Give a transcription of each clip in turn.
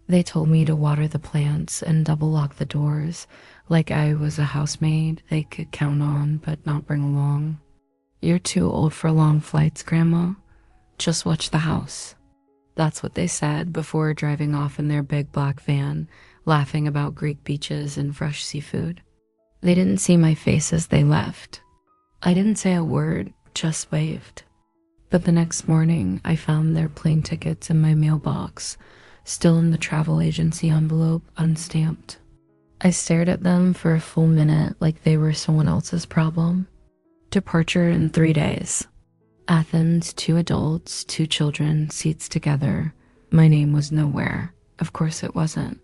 They told me to water the plants and double lock the doors, like I was a housemaid they could count on but not bring along. "You're too old for long flights, Grandma. Just watch the house." That's what they said before driving off in their big black van, laughing about Greek beaches and fresh seafood. They didn't see my face as they left. I didn't say a word, just waved. But the next morning, I found their plane tickets in my mailbox, still in the travel agency envelope, unstamped. I stared at them for a full minute like they were someone else's problem. Departure in 3 days. Athens, 2 adults, 2 children, seats together. My name was nowhere. Of course it wasn't.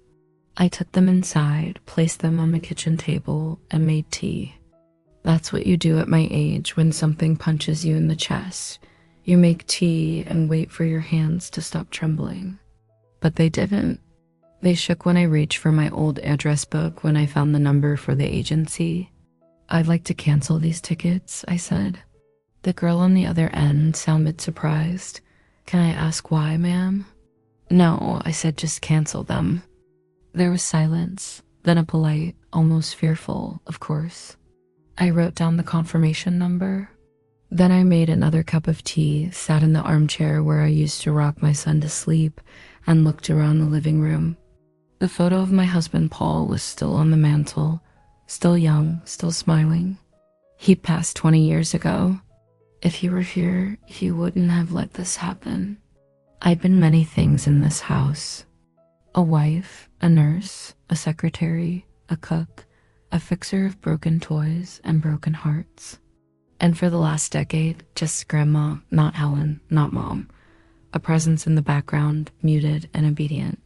I took them inside, placed them on the kitchen table, and made tea. That's what you do at my age when something punches you in the chest. You make tea and wait for your hands to stop trembling. But they didn't. They shook when I reached for my old address book when I found the number for the agency. "I'd like to cancel these tickets," I said. The girl on the other end sounded surprised. "Can I ask why, ma'am?" "No," I said, "just cancel them." There was silence, then a polite, almost fearful, "Of course." I wrote down the confirmation number. Then I made another cup of tea, sat in the armchair where I used to rock my son to sleep, and looked around the living room. The photo of my husband Paul was still on the mantle, still young, still smiling. He passed 20 years ago. If he were here, he wouldn't have let this happen. I'd been many things in this house. A wife, a nurse, a secretary, a cook, a fixer of broken toys and broken hearts. And for the last decade, just Grandma, not Helen, not Mom. A presence in the background, muted and obedient.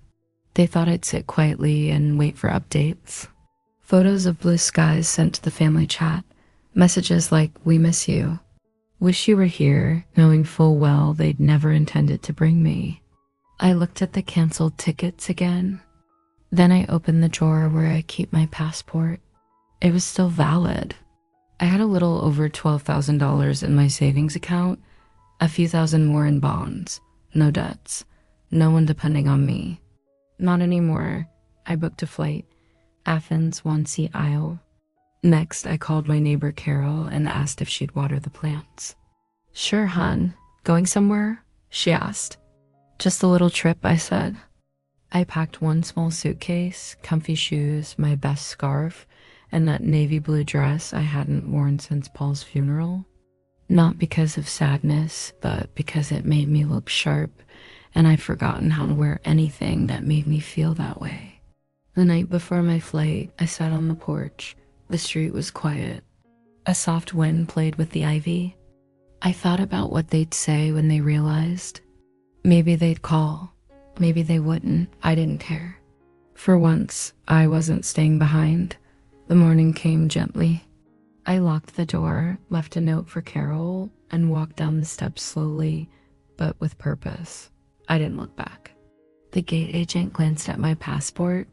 They thought I'd sit quietly and wait for updates. Photos of blue skies sent to the family chat. Messages like, "We miss you. Wish you were here," knowing full well they'd never intended to bring me. I looked at the canceled tickets again. Then I opened the drawer where I keep my passport. It was still valid. I had a little over $12,000 in my savings account, a few thousand more in bonds, no debts, no one depending on me. Not anymore. I booked a flight, Athens, 1-seat aisle. Next, I called my neighbor Carol and asked if she'd water the plants. "Sure, hon. Going somewhere?" she asked. "Just a little trip," I said. I packed one small suitcase, comfy shoes, my best scarf, and that navy blue dress I hadn't worn since Paul's funeral. Not because of sadness, but because it made me look sharp, and I'd forgotten how to wear anything that made me feel that way. The night before my flight, I sat on the porch. The street was quiet. A soft wind played with the ivy. I thought about what they'd say when they realized. Maybe they'd call. Maybe they wouldn't. I didn't care. For once, I wasn't staying behind. The morning came gently. I locked the door, left a note for Carol, and walked down the steps slowly, but with purpose. I didn't look back. The gate agent glanced at my passport,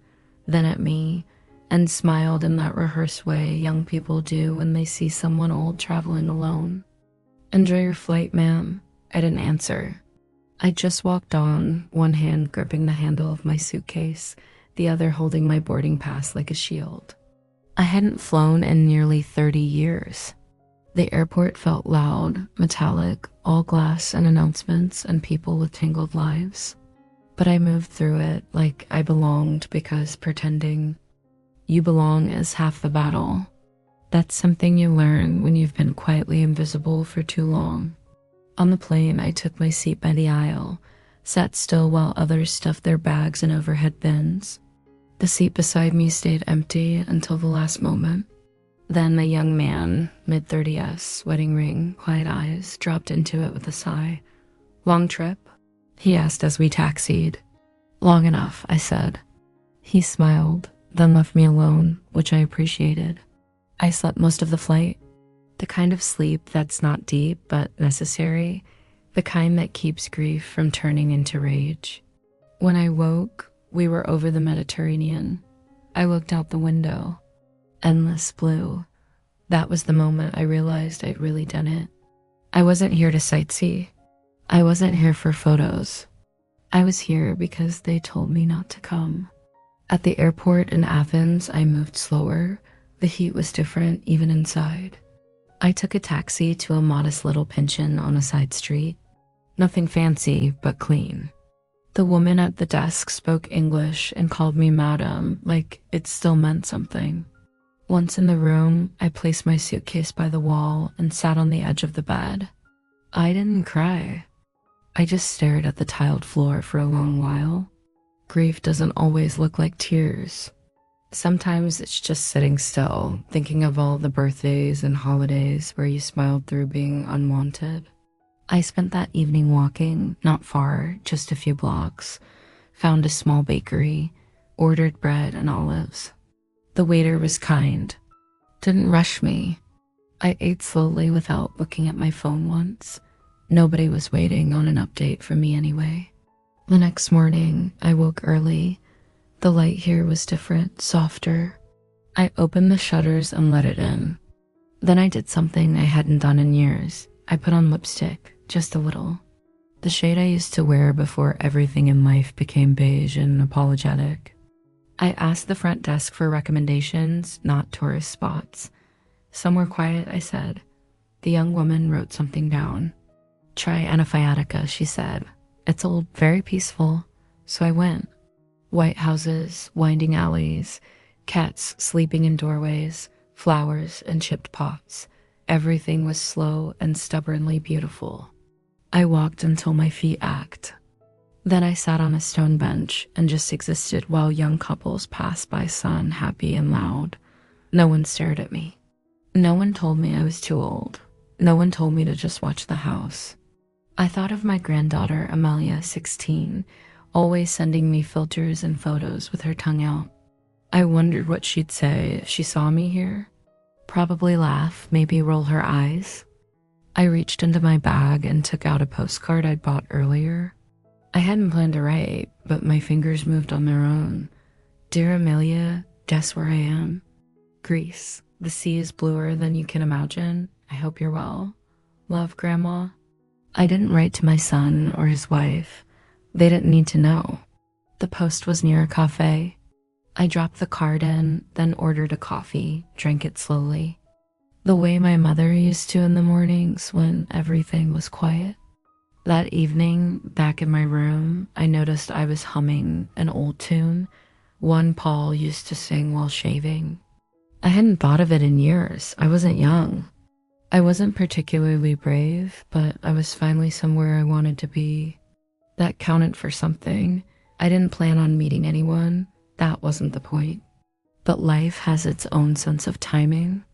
then at me, and smiled in that rehearsed way young people do when they see someone old traveling alone. "Enjoy your flight, ma'am." I didn't answer. I just walked on, one hand gripping the handle of my suitcase, the other holding my boarding pass like a shield. I hadn't flown in nearly 30 years. The airport felt loud, metallic, all glass and announcements and people with tangled lives. But I moved through it like I belonged because pretending you belong is half the battle. That's something you learn when you've been quietly invisible for too long. On the plane, I took my seat by the aisle, sat still while others stuffed their bags in overhead bins. The seat beside me stayed empty until the last moment. Then the young man, mid-30s, wedding ring, quiet eyes, dropped into it with a sigh. "Long trip?" he asked as we taxied. "Long enough," I said. He smiled, then left me alone, which I appreciated. I slept most of the flight. The kind of sleep that's not deep but necessary, the kind that keeps grief from turning into rage. When I woke, we were over the Mediterranean. I looked out the window. Endless blue. That was the moment I realized I'd really done it. I wasn't here to sightsee. I wasn't here for photos. I was here because they told me not to come. At the airport in Athens, I moved slower. The heat was different, even inside. I took a taxi to a modest little pension on a side street. Nothing fancy, but clean. The woman at the desk spoke English and called me madam, like it still meant something. Once in the room, I placed my suitcase by the wall and sat on the edge of the bed. I didn't cry. I just stared at the tiled floor for a long while. Grief doesn't always look like tears. Sometimes it's just sitting still, thinking of all the birthdays and holidays where you smiled through being unwanted. I spent that evening walking, not far, just a few blocks, found a small bakery, ordered bread and olives. The waiter was kind, didn't rush me. I ate slowly without looking at my phone once. Nobody was waiting on an update from me anyway. The next morning, I woke early. The light here was different, softer. I opened the shutters and let it in. Then I did something I hadn't done in years. I put on lipstick, just a little. The shade I used to wear before everything in life became beige and apologetic. I asked the front desk for recommendations, not tourist spots. Somewhere quiet, I said. The young woman wrote something down. Try Anafiatica, she said. It's old, very peaceful. So I went. White houses, winding alleys, cats sleeping in doorways, flowers and chipped pots. Everything was slow and stubbornly beautiful. I walked until my feet ached. Then I sat on a stone bench and just existed while young couples passed by sun, happy and loud. No one stared at me. No one told me I was too old. No one told me to just watch the house. I thought of my granddaughter, Amelia, 16, always sending me filters and photos with her tongue out. I wondered what she'd say if she saw me here. Probably laugh, maybe roll her eyes. I reached into my bag and took out a postcard I'd bought earlier. I hadn't planned to write, but my fingers moved on their own. Dear Amelia, guess where I am? Greece. The sea is bluer than you can imagine. I hope you're well. Love, Grandma. I didn't write to my son or his wife. They didn't need to know. The post was near a cafe. I dropped the card in, then ordered a coffee, drank it slowly. The way my mother used to in the mornings when everything was quiet. That evening, back in my room, I noticed I was humming an old tune, one Paul used to sing while shaving. I hadn't thought of it in years. I wasn't young. I wasn't particularly brave, but I was finally somewhere I wanted to be. That counted for something. I didn't plan on meeting anyone. That wasn't the point. But life has its own sense of timing,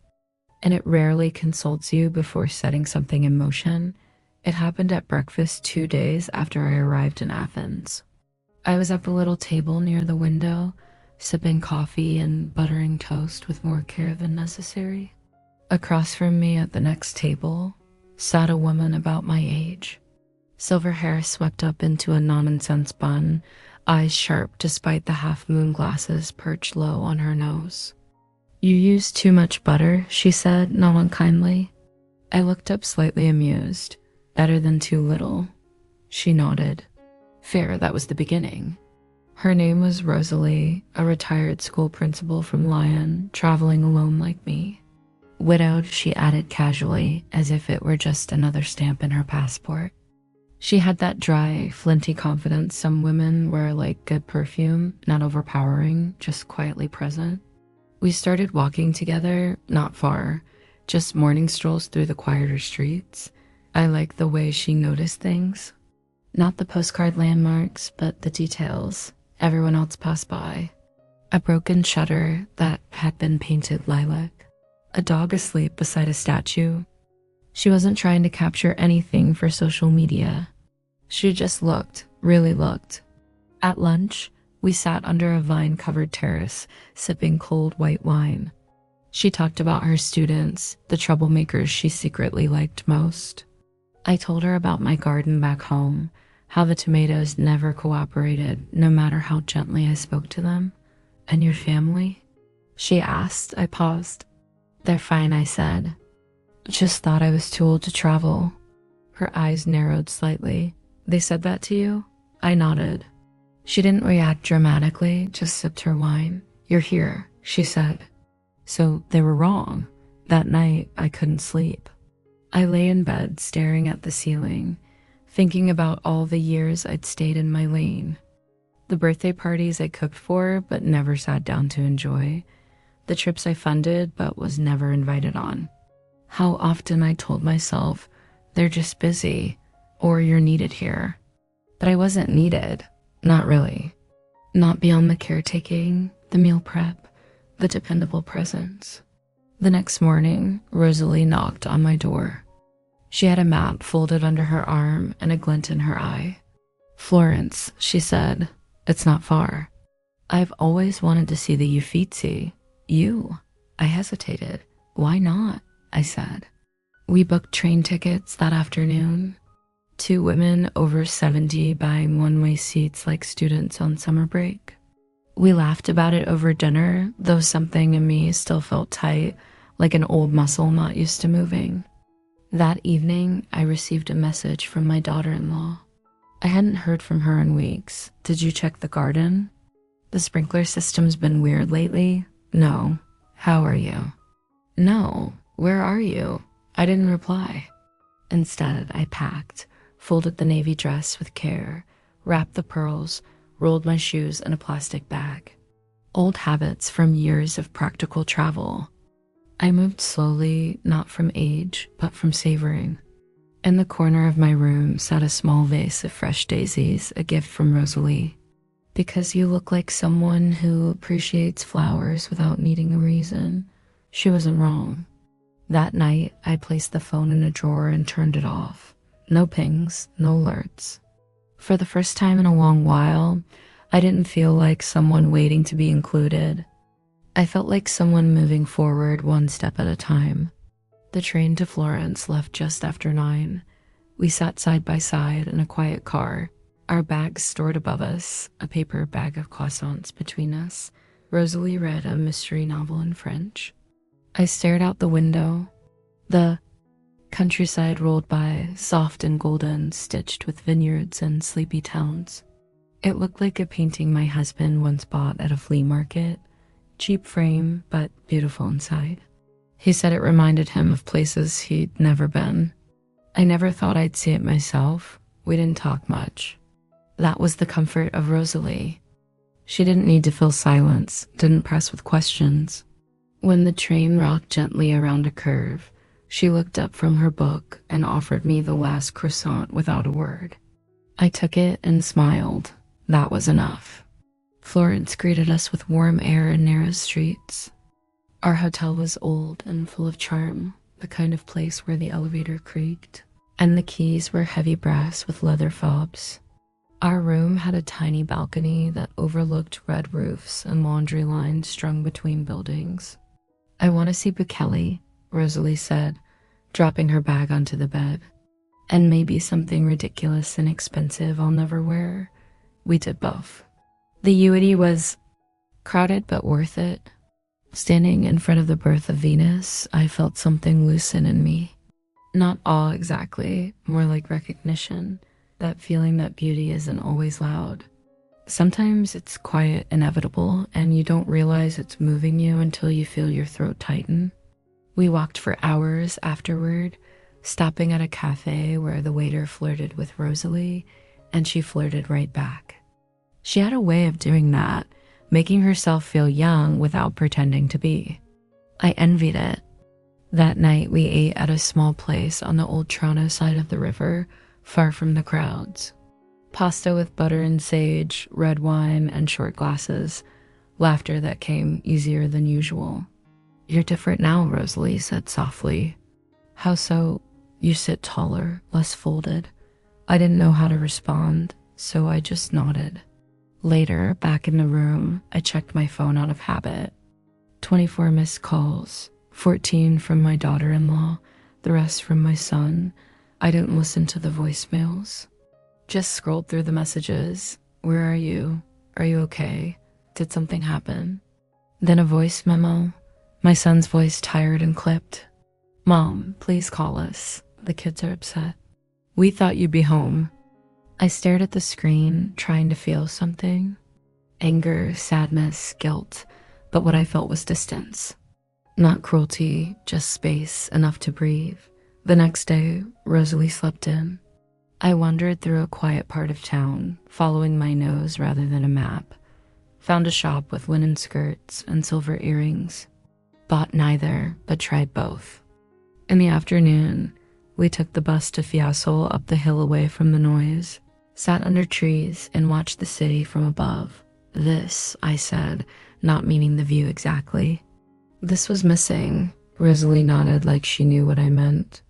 and it rarely consults you before setting something in motion. It happened at breakfast 2 days after I arrived in Athens. I was at the little table near the window, sipping coffee and buttering toast with more care than necessary. Across from me at the next table sat a woman about my age. Silver hair swept up into a nonsense bun, eyes sharp despite the half-moon glasses perched low on her nose. You use too much butter, she said, not unkindly. I looked up slightly amused. Better than too little. She nodded. Fair, that was the beginning. Her name was Rosalie, a retired school principal from Lyon, traveling alone like me. Widowed, she added casually, as if it were just another stamp in her passport. She had that dry, flinty confidence some women wear like good perfume, not overpowering, just quietly present. We started walking together, not far, just morning strolls through the quieter streets. I liked the way she noticed things. Not the postcard landmarks, but the details. Everyone else passed by. A broken shutter that had been painted lilac. A dog asleep beside a statue. She wasn't trying to capture anything for social media. She just looked, really looked. At lunch, we sat under a vine-covered terrace, sipping cold white wine. She talked about her students, the troublemakers she secretly liked most. I told her about my garden back home, how the tomatoes never cooperated, no matter how gently I spoke to them. And your family? She asked. I paused. They're fine, I said. Just thought I was too old to travel. Her eyes narrowed slightly. They said that to you? I nodded. She didn't react dramatically, just sipped her wine. You're here, she said. So they were wrong. That night, I couldn't sleep. I lay in bed staring at the ceiling, thinking about all the years I'd stayed in my lane. The birthday parties I cooked for but never sat down to enjoy. The trips I funded but was never invited on. How often I told myself, they're just busy, or you're needed here. But I wasn't needed. Not really. Not beyond the caretaking, the meal prep, the dependable presence. The next morning, Rosalie knocked on my door. She had a map folded under her arm and a glint in her eye. Florence, she said, it's not far. I've always wanted to see the Uffizi. You? I hesitated. Why not? I said. We booked train tickets that afternoon. 2 women over 70 buying one-way seats like students on summer break. We laughed about it over dinner, though something in me still felt tight, like an old muscle not used to moving. That evening, I received a message from my daughter-in-law. I hadn't heard from her in weeks. Did you check the garden? The sprinkler system's been weird lately. No. How are you? No. Where are you? I didn't reply. Instead, I packed, folded the navy dress with care, wrapped the pearls, rolled my shoes in a plastic bag. Old habits from years of practical travel. I moved slowly, not from age, but from savoring. In the corner of my room sat a small vase of fresh daisies, a gift from Rosalie. Because you look like someone who appreciates flowers without needing a reason. She wasn't wrong. That night, I placed the phone in a drawer and turned it off. No pings, no alerts. For the first time in a long while, I didn't feel like someone waiting to be included. I felt like someone moving forward one step at a time. The train to Florence left just after 9. We sat side by side in a quiet car, our bags stored above us, a paper bag of croissants between us. Rosalie read a mystery novel in French. I stared out the window. The countryside rolled by, soft and golden, stitched with vineyards and sleepy towns. It looked like a painting my husband once bought at a flea market. Cheap frame, but beautiful inside. He said it reminded him of places he'd never been. I never thought I'd see it myself. We didn't talk much. That was the comfort of Rosalie. She didn't need to fill silence, didn't press with questions. When the train rocked gently around a curve, she looked up from her book and offered me the last croissant without a word. I took it and smiled. That was enough. Florence greeted us with warm air and narrow streets. Our hotel was old and full of charm, the kind of place where the elevator creaked, and the keys were heavy brass with leather fobs. Our room had a tiny balcony that overlooked red roofs and laundry lines strung between buildings. I want to see Bukele, Rosalie said, dropping her bag onto the bed. And maybe something ridiculous and expensive I'll never wear. We did both. The Uity was crowded but worth it. Standing in front of the birth of Venus, I felt something loosen in me. Not awe exactly, more like recognition, that feeling that beauty isn't always loud. Sometimes it's quiet, inevitable, and you don't realize it's moving you until you feel your throat tighten. We walked for hours afterward, stopping at a cafe where the waiter flirted with Rosalie, and she flirted right back. She had a way of doing that, making herself feel young without pretending to be. I envied it. That night, we ate at a small place on the old Toronto side of the river, far from the crowds. Pasta with butter and sage, red wine, and short glasses. Laughter that came easier than usual. You're different now, Rosalie said softly. How so? You sit taller, less folded. I didn't know how to respond, so I just nodded. Later, back in the room, I checked my phone out of habit. 24 missed calls, 14 from my daughter-in-law, the rest from my son. I didn't listen to the voicemails. Just scrolled through the messages. Where are you? Are you okay? Did something happen? Then a voice memo. My son's voice tired and clipped. Mom, please call us. The kids are upset. We thought you'd be home. I stared at the screen, trying to feel something. Anger, sadness, guilt, but what I felt was distance. Not cruelty, just space, enough to breathe. The next day, Rosalie slept in. I wandered through a quiet part of town, following my nose rather than a map. Found a shop with linen skirts and silver earrings. Bought neither, but tried both. In the afternoon, we took the bus to Fiesole up the hill away from the noise, sat under trees, and watched the city from above. This, I said, not meaning the view exactly. This was missing. Rosalie nodded like she knew what I meant.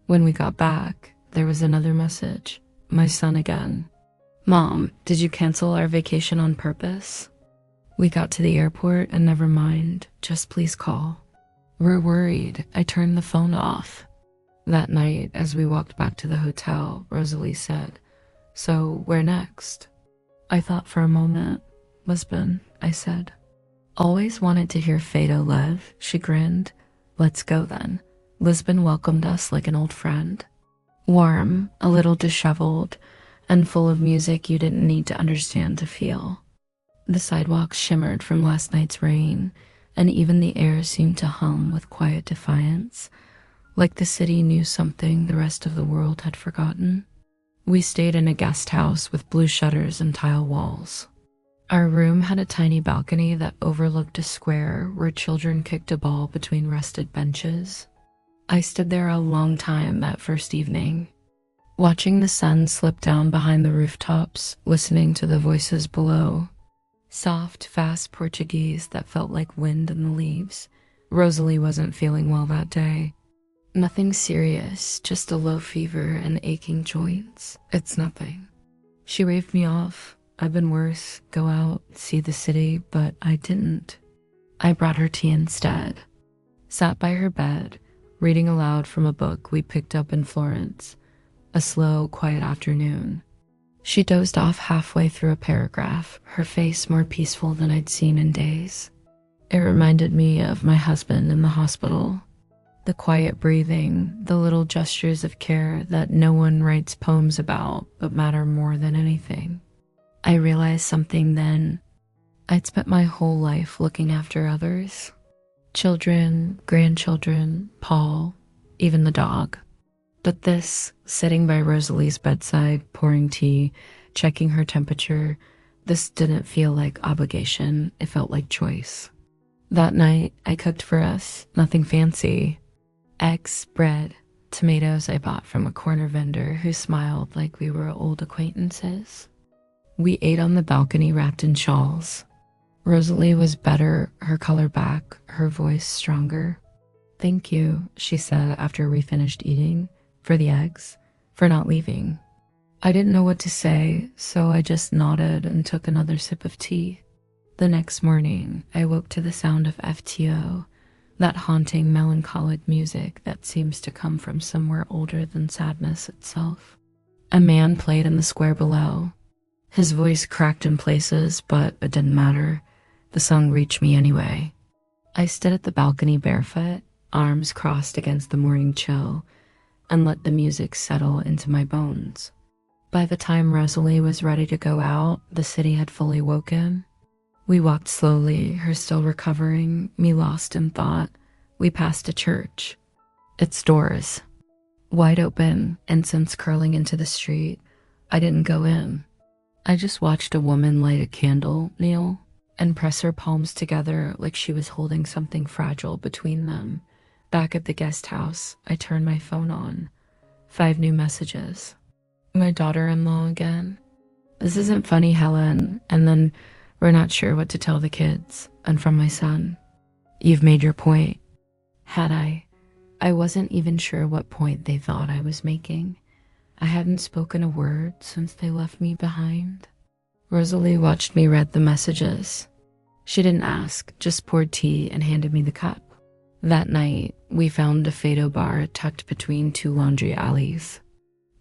When we got back, there was another message. My son again. Mom, did you cancel our vacation on purpose? We got to the airport and never mind, just please call. We're worried. I turned the phone off. That night, as we walked back to the hotel, Rosalie said, So, where next? I thought for a moment. Lisbon, I said. Always wanted to hear Fado Lev, she grinned. Let's go then. Lisbon welcomed us like an old friend. Warm, a little disheveled, and full of music you didn't need to understand to feel. The sidewalks shimmered from last night's rain, and even the air seemed to hum with quiet defiance, like the city knew something the rest of the world had forgotten. We stayed in a guest house with blue shutters and tile walls. Our room had a tiny balcony that overlooked a square where children kicked a ball between rusted benches. I stood there a long time that first evening, watching the sun slip down behind the rooftops, listening to the voices below. Soft, fast Portuguese that felt like wind in the leaves. Rosalie wasn't feeling well that day. Nothing serious, just a low fever and aching joints. It's nothing. She waved me off. I've been worse, go out, see the city, but I didn't. I brought her tea instead. Sat by her bed, reading aloud from a book we picked up in Florence. A slow, quiet afternoon. She dozed off halfway through a paragraph, her face more peaceful than I'd seen in days. It reminded me of my husband in the hospital. The quiet breathing, the little gestures of care that no one writes poems about but matter more than anything. I realized something then. I'd spent my whole life looking after others. Children, grandchildren, Paul, even the dog. But this, sitting by Rosalie's bedside, pouring tea, checking her temperature, this didn't feel like obligation, it felt like choice. That night, I cooked for us, nothing fancy. Eggs, bread, tomatoes I bought from a corner vendor who smiled like we were old acquaintances. We ate on the balcony wrapped in shawls. Rosalie was better, her color back, her voice stronger. Thank you, she said after we finished eating, for the eggs, for not leaving. I didn't know what to say, so I just nodded and took another sip of tea. The next morning, I woke to the sound of FTO, that haunting melancholic music that seems to come from somewhere older than sadness itself. A man played in the square below. His voice cracked in places, but it didn't matter. The song reached me anyway. I stood at the balcony barefoot, arms crossed against the morning chill, and let the music settle into my bones. By the time Rosalie was ready to go out, the city had fully woken. We walked slowly, her still recovering, me lost in thought. We passed a church. Its doors, wide open, incense curling into the street. I didn't go in. I just watched a woman light a candle, kneel, and press her palms together like she was holding something fragile between them. Back at the guest house, I turned my phone on. 5 new messages. My daughter-in-law again. This isn't funny, Helen. And then, we're not sure what to tell the kids. And from my son. You've made your point. Had I? I wasn't even sure what point they thought I was making. I hadn't spoken a word since they left me behind. Rosalie watched me read the messages. She didn't ask, just poured tea and handed me the cup. That night, we found a fado bar tucked between 2 laundry alleys.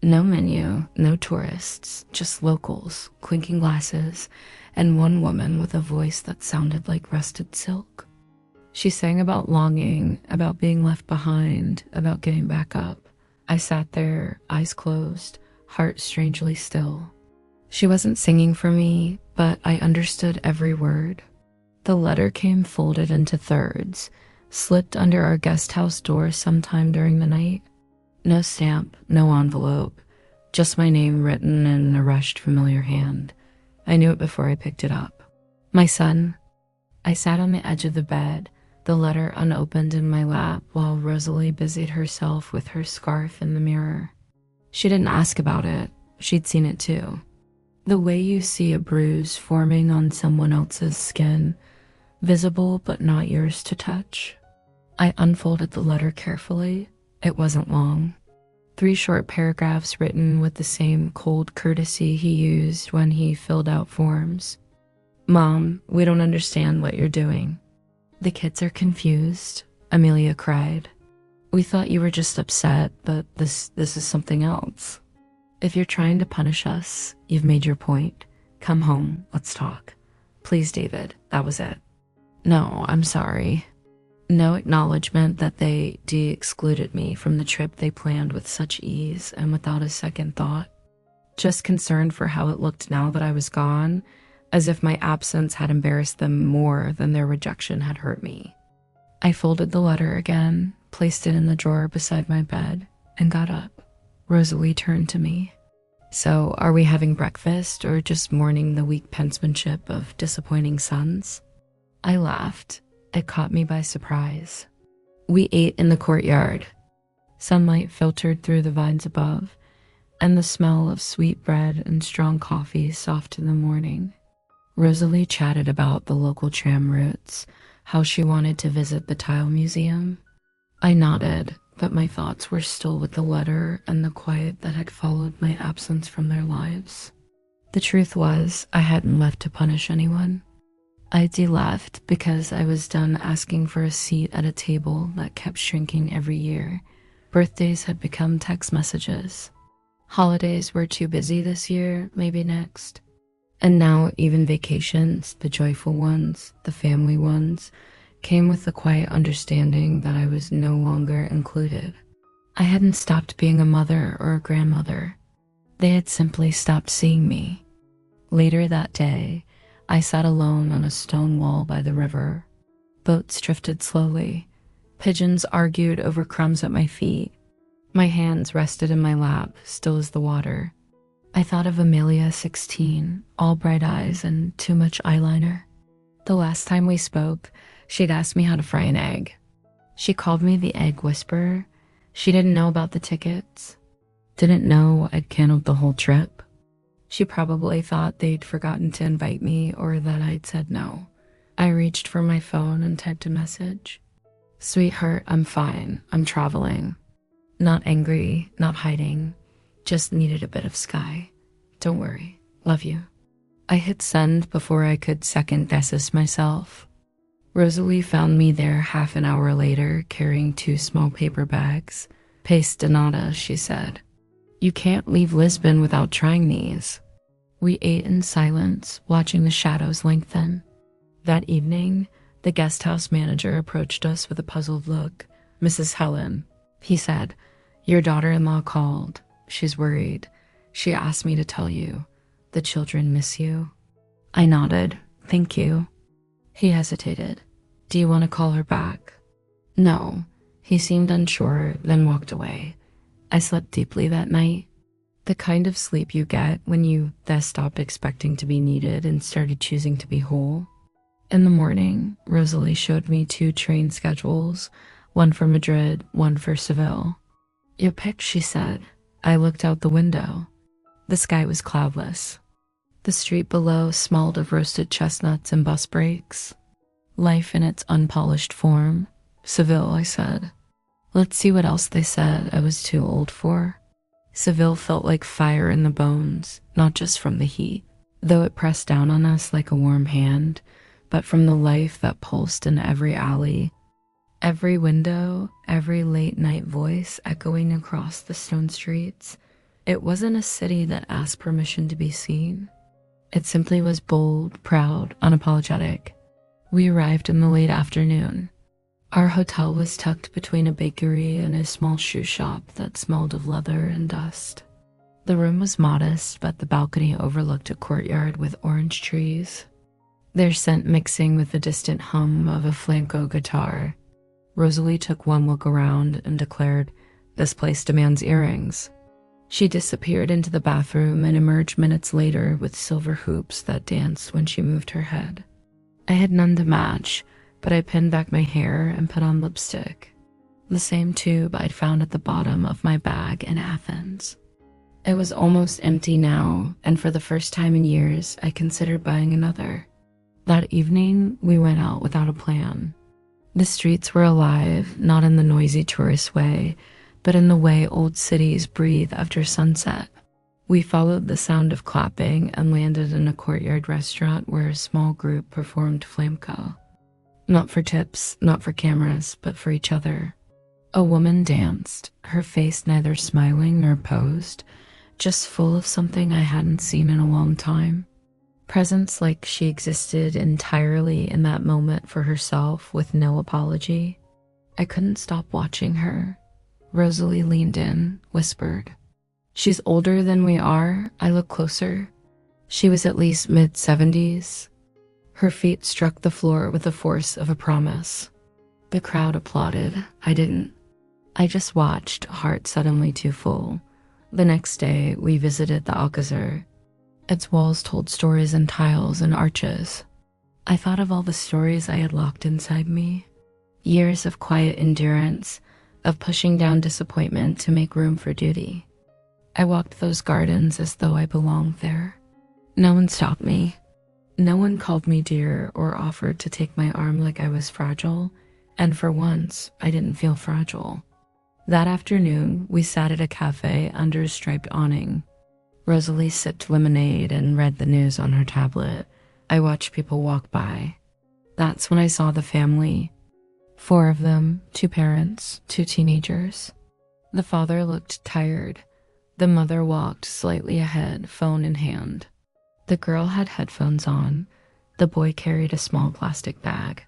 No menu, no tourists, just locals, clinking glasses, and one woman with a voice that sounded like rusted silk. She sang about longing, about being left behind, about getting back up. I sat there, eyes closed, heart strangely still. She wasn't singing for me, but I understood every word. The letter came folded into thirds, slipped under our guest house door sometime during the night. No stamp, no envelope, just my name written in a rushed, familiar hand. I knew it before I picked it up. My son. I sat on the edge of the bed, the letter unopened in my lap while Rosalie busied herself with her scarf in the mirror. She didn't ask about it. She'd seen it too. The way you see a bruise forming on someone else's skin, visible but not yours to touch. I unfolded the letter carefully. It wasn't long. 3 short paragraphs written with the same cold courtesy he used when he filled out forms. Mom, we don't understand what you're doing. The kids are confused, Amelia cried. We thought you were just upset, but this is something else. If you're trying to punish us, you've made your point. Come home, let's talk. Please, David, that was it. No, I'm sorry. No acknowledgement that they de-excluded me from the trip they planned with such ease and without a second thought. Just concerned for how it looked now that I was gone, as if my absence had embarrassed them more than their rejection had hurt me. I folded the letter again, placed it in the drawer beside my bed, and got up. Rosalie turned to me. So, are we having breakfast or just mourning the weak penmanship of disappointing sons? I laughed. It caught me by surprise. We ate in the courtyard. Sunlight filtered through the vines above, and the smell of sweet bread and strong coffee soft in the morning. Rosalie chatted about the local tram routes, how she wanted to visit the Tile Museum. I nodded, but my thoughts were still with the letter and the quiet that had followed my absence from their lives. The truth was, I hadn't left to punish anyone. I'd left because I was done asking for a seat at a table that kept shrinking every year. Birthdays had become text messages. Holidays were too busy this year, maybe next. And now even vacations, the joyful ones, the family ones, came with the quiet understanding that I was no longer included. I hadn't stopped being a mother or a grandmother. They had simply stopped seeing me. Later that day, I sat alone on a stone wall by the river. Boats drifted slowly. Pigeons argued over crumbs at my feet. My hands rested in my lap, still as the water. I thought of Amelia, 16, all bright eyes and too much eyeliner. The last time we spoke, she'd asked me how to fry an egg. She called me the egg whisperer. She didn't know about the tickets. Didn't know I'd canceled the whole trip. She probably thought they'd forgotten to invite me or that I'd said no. I reached for my phone and typed a message. Sweetheart, I'm fine. I'm traveling. Not angry, not hiding. Just needed a bit of sky. Don't worry. Love you. I hit send before I could second guess myself. Rosalie found me there half an hour later, carrying 2 small paper bags. Paste de nada, she said. You can't leave Lisbon without trying these. We ate in silence, watching the shadows lengthen. That evening, the guest house manager approached us with a puzzled look. Mrs. Helen, he said, your daughter-in-law called. She's worried. She asked me to tell you. The children miss you. I nodded. Thank you. He hesitated. Do you want to call her back? No. He seemed unsure, then walked away. I slept deeply that night. The kind of sleep you get when you thus stopped expecting to be needed and started choosing to be whole. In the morning, Rosalie showed me 2 train schedules, one for Madrid, one for Seville. Your pick, she said. I looked out the window. The sky was cloudless. The street below smelled of roasted chestnuts and bus brakes. Life in its unpolished form. Seville, I said. Let's see what else they said I was too old for. Seville felt like fire in the bones, not just from the heat, though it pressed down on us like a warm hand, but from the life that pulsed in every alley, every window, every late-night voice echoing across the stone streets. It wasn't a city that asked permission to be seen. It simply was bold, proud, unapologetic. We arrived in the late afternoon. Our hotel was tucked between a bakery and a small shoe shop that smelled of leather and dust. The room was modest, but the balcony overlooked a courtyard with orange trees, their scent mixing with the distant hum of a flamenco guitar. Rosalie took one look around and declared, "This place demands earrings." She disappeared into the bathroom and emerged minutes later with silver hoops that danced when she moved her head. I had none to match, but I pinned back my hair and put on lipstick, the same tube I'd found at the bottom of my bag in Athens. It was almost empty now, and for the first time in years, I considered buying another. That evening, we went out without a plan. The streets were alive, not in the noisy tourist way, but in the way old cities breathe after sunset. We followed the sound of clapping and landed in a courtyard restaurant where a small group performed flamenco. Not for tips, not for cameras, but for each other. A woman danced, her face neither smiling nor posed, just full of something I hadn't seen in a long time. Presence like she existed entirely in that moment for herself with no apology. I couldn't stop watching her. Rosalie leaned in, whispered. "She's older than we are." I looked closer. She was at least mid-70s. Her feet struck the floor with the force of a promise. The crowd applauded. I didn't. I just watched, heart suddenly too full. The next day, we visited the Alcazar. Its walls told stories in tiles and arches. I thought of all the stories I had locked inside me. Years of quiet endurance, of pushing down disappointment to make room for duty. I walked those gardens as though I belonged there. No one stopped me. No one called me dear or offered to take my arm like I was fragile, and for once, I didn't feel fragile. That afternoon, we sat at a cafe under a striped awning. Rosalie sipped lemonade and read the news on her tablet. I watched people walk by. That's when I saw the family. 4 of them, 2 parents, 2 teenagers. The father looked tired. The mother walked slightly ahead, phone in hand. The girl had headphones on. The boy carried a small plastic bag.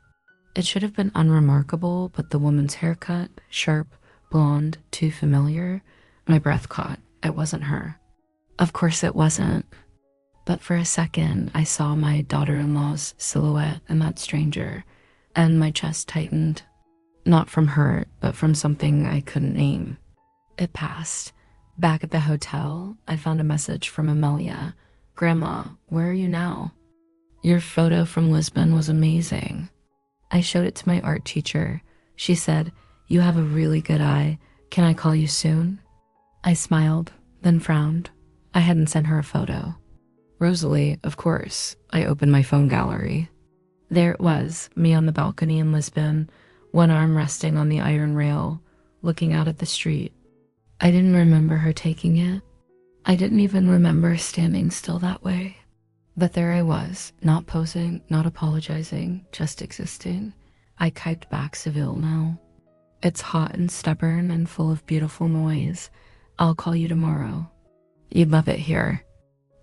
It should have been unremarkable, but the woman's haircut, sharp, blonde, too familiar. My breath caught. It wasn't her. Of course it wasn't. But for a second, I saw my daughter-in-law's silhouette in that stranger, and my chest tightened. Not from hurt, but from something I couldn't name. It passed. Back at the hotel, I found a message from Amelia. "Grandma, where are you now? Your photo from Lisbon was amazing." I showed it to my art teacher. She said, "You have a really good eye. Can I call you soon?" I smiled, then frowned. I hadn't sent her a photo. Rosalie, of course. I opened my phone gallery. There it was, me on the balcony in Lisbon, one arm resting on the iron rail, looking out at the street. I didn't remember her taking it. I didn't even remember standing still that way. But there I was, not posing, not apologizing, just existing. I kiped back Seville now. "It's hot and stubborn and full of beautiful noise. I'll call you tomorrow. You'd love it here."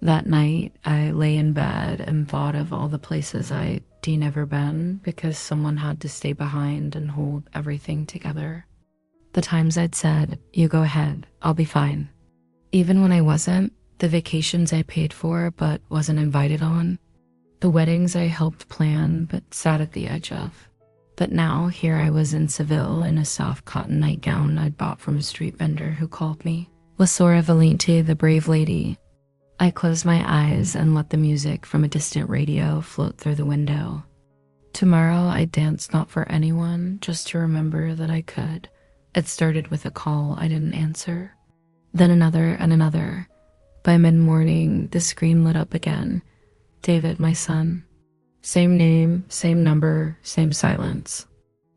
That night, I lay in bed and thought of all the places I'd never been because someone had to stay behind and hold everything together. The times I'd said, "You go ahead, I'll be fine." Even when I wasn't, the vacations I paid for but wasn't invited on, the weddings I helped plan but sat at the edge of. But now here I was in Seville in a soft cotton nightgown I'd bought from a street vendor who called me La Sora Valente, the brave lady. I closed my eyes and let the music from a distant radio float through the window. Tomorrow I'd dance not for anyone, just to remember that I could. It started with a call I didn't answer. Then another and another. By mid-morning, the screen lit up again. David, my son. Same name, same number, same silence.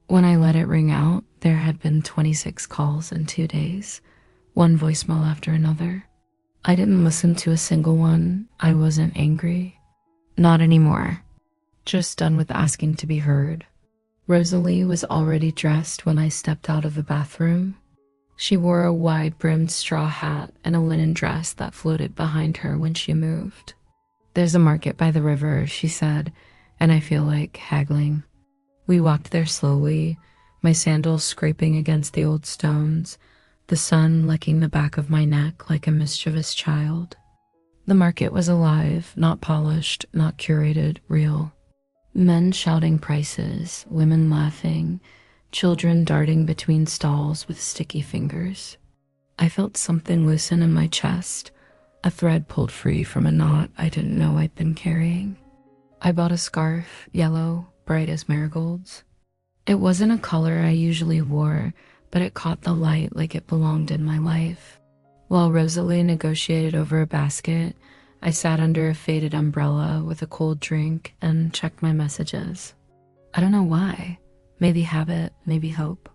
When I let it ring out, there had been 26 calls in 2 days, one voicemail after another. I didn't listen to a single one. I wasn't angry. Not anymore. Just done with asking to be heard. Rosalie was already dressed when I stepped out of the bathroom. She wore a wide-brimmed straw hat and a linen dress that floated behind her when she moved. "There's a market by the river," she said, and I feel like haggling. We walked there slowly, my sandals scraping against the old stones, the sun licking the back of my neck like a mischievous child. The market was alive, not polished, not curated, real. Men shouting prices, women laughing, children darting between stalls with sticky fingers. I felt something loosen in my chest, a thread pulled free from a knot I didn't know I'd been carrying. I bought a scarf, yellow, bright as marigolds. It wasn't a color I usually wore, but it caught the light like it belonged in my life. While Rosalie negotiated over a basket, I sat under a faded umbrella with a cold drink and checked my messages. I don't know why. Maybe habit, maybe hope.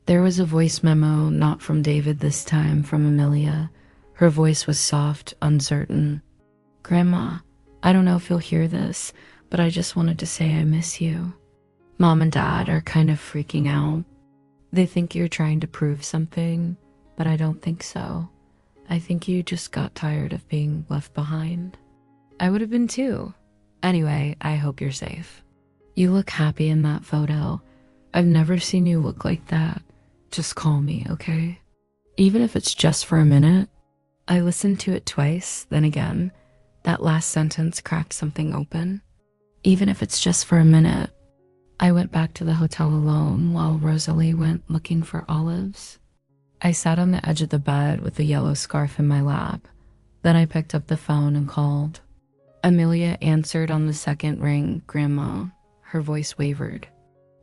There was a voice memo, not from David this time, from Amelia. Her voice was soft, uncertain. "Grandma, I don't know if you'll hear this, but I just wanted to say I miss you. Mom and Dad are kind of freaking out. They think you're trying to prove something, but I don't think so. I think you just got tired of being left behind." I would have been too. Anyway, I hope you're safe. You look happy in that photo. I've never seen you look like that. Just call me, okay? Even if it's just for a minute. I listened to it twice, then again. That last sentence cracked something open. Even if it's just for a minute. I went back to the hotel alone while Rosalie went looking for olives. I sat on the edge of the bed with the yellow scarf in my lap. Then I picked up the phone and called. Amelia answered on the second ring, "Grandma." Her voice wavered.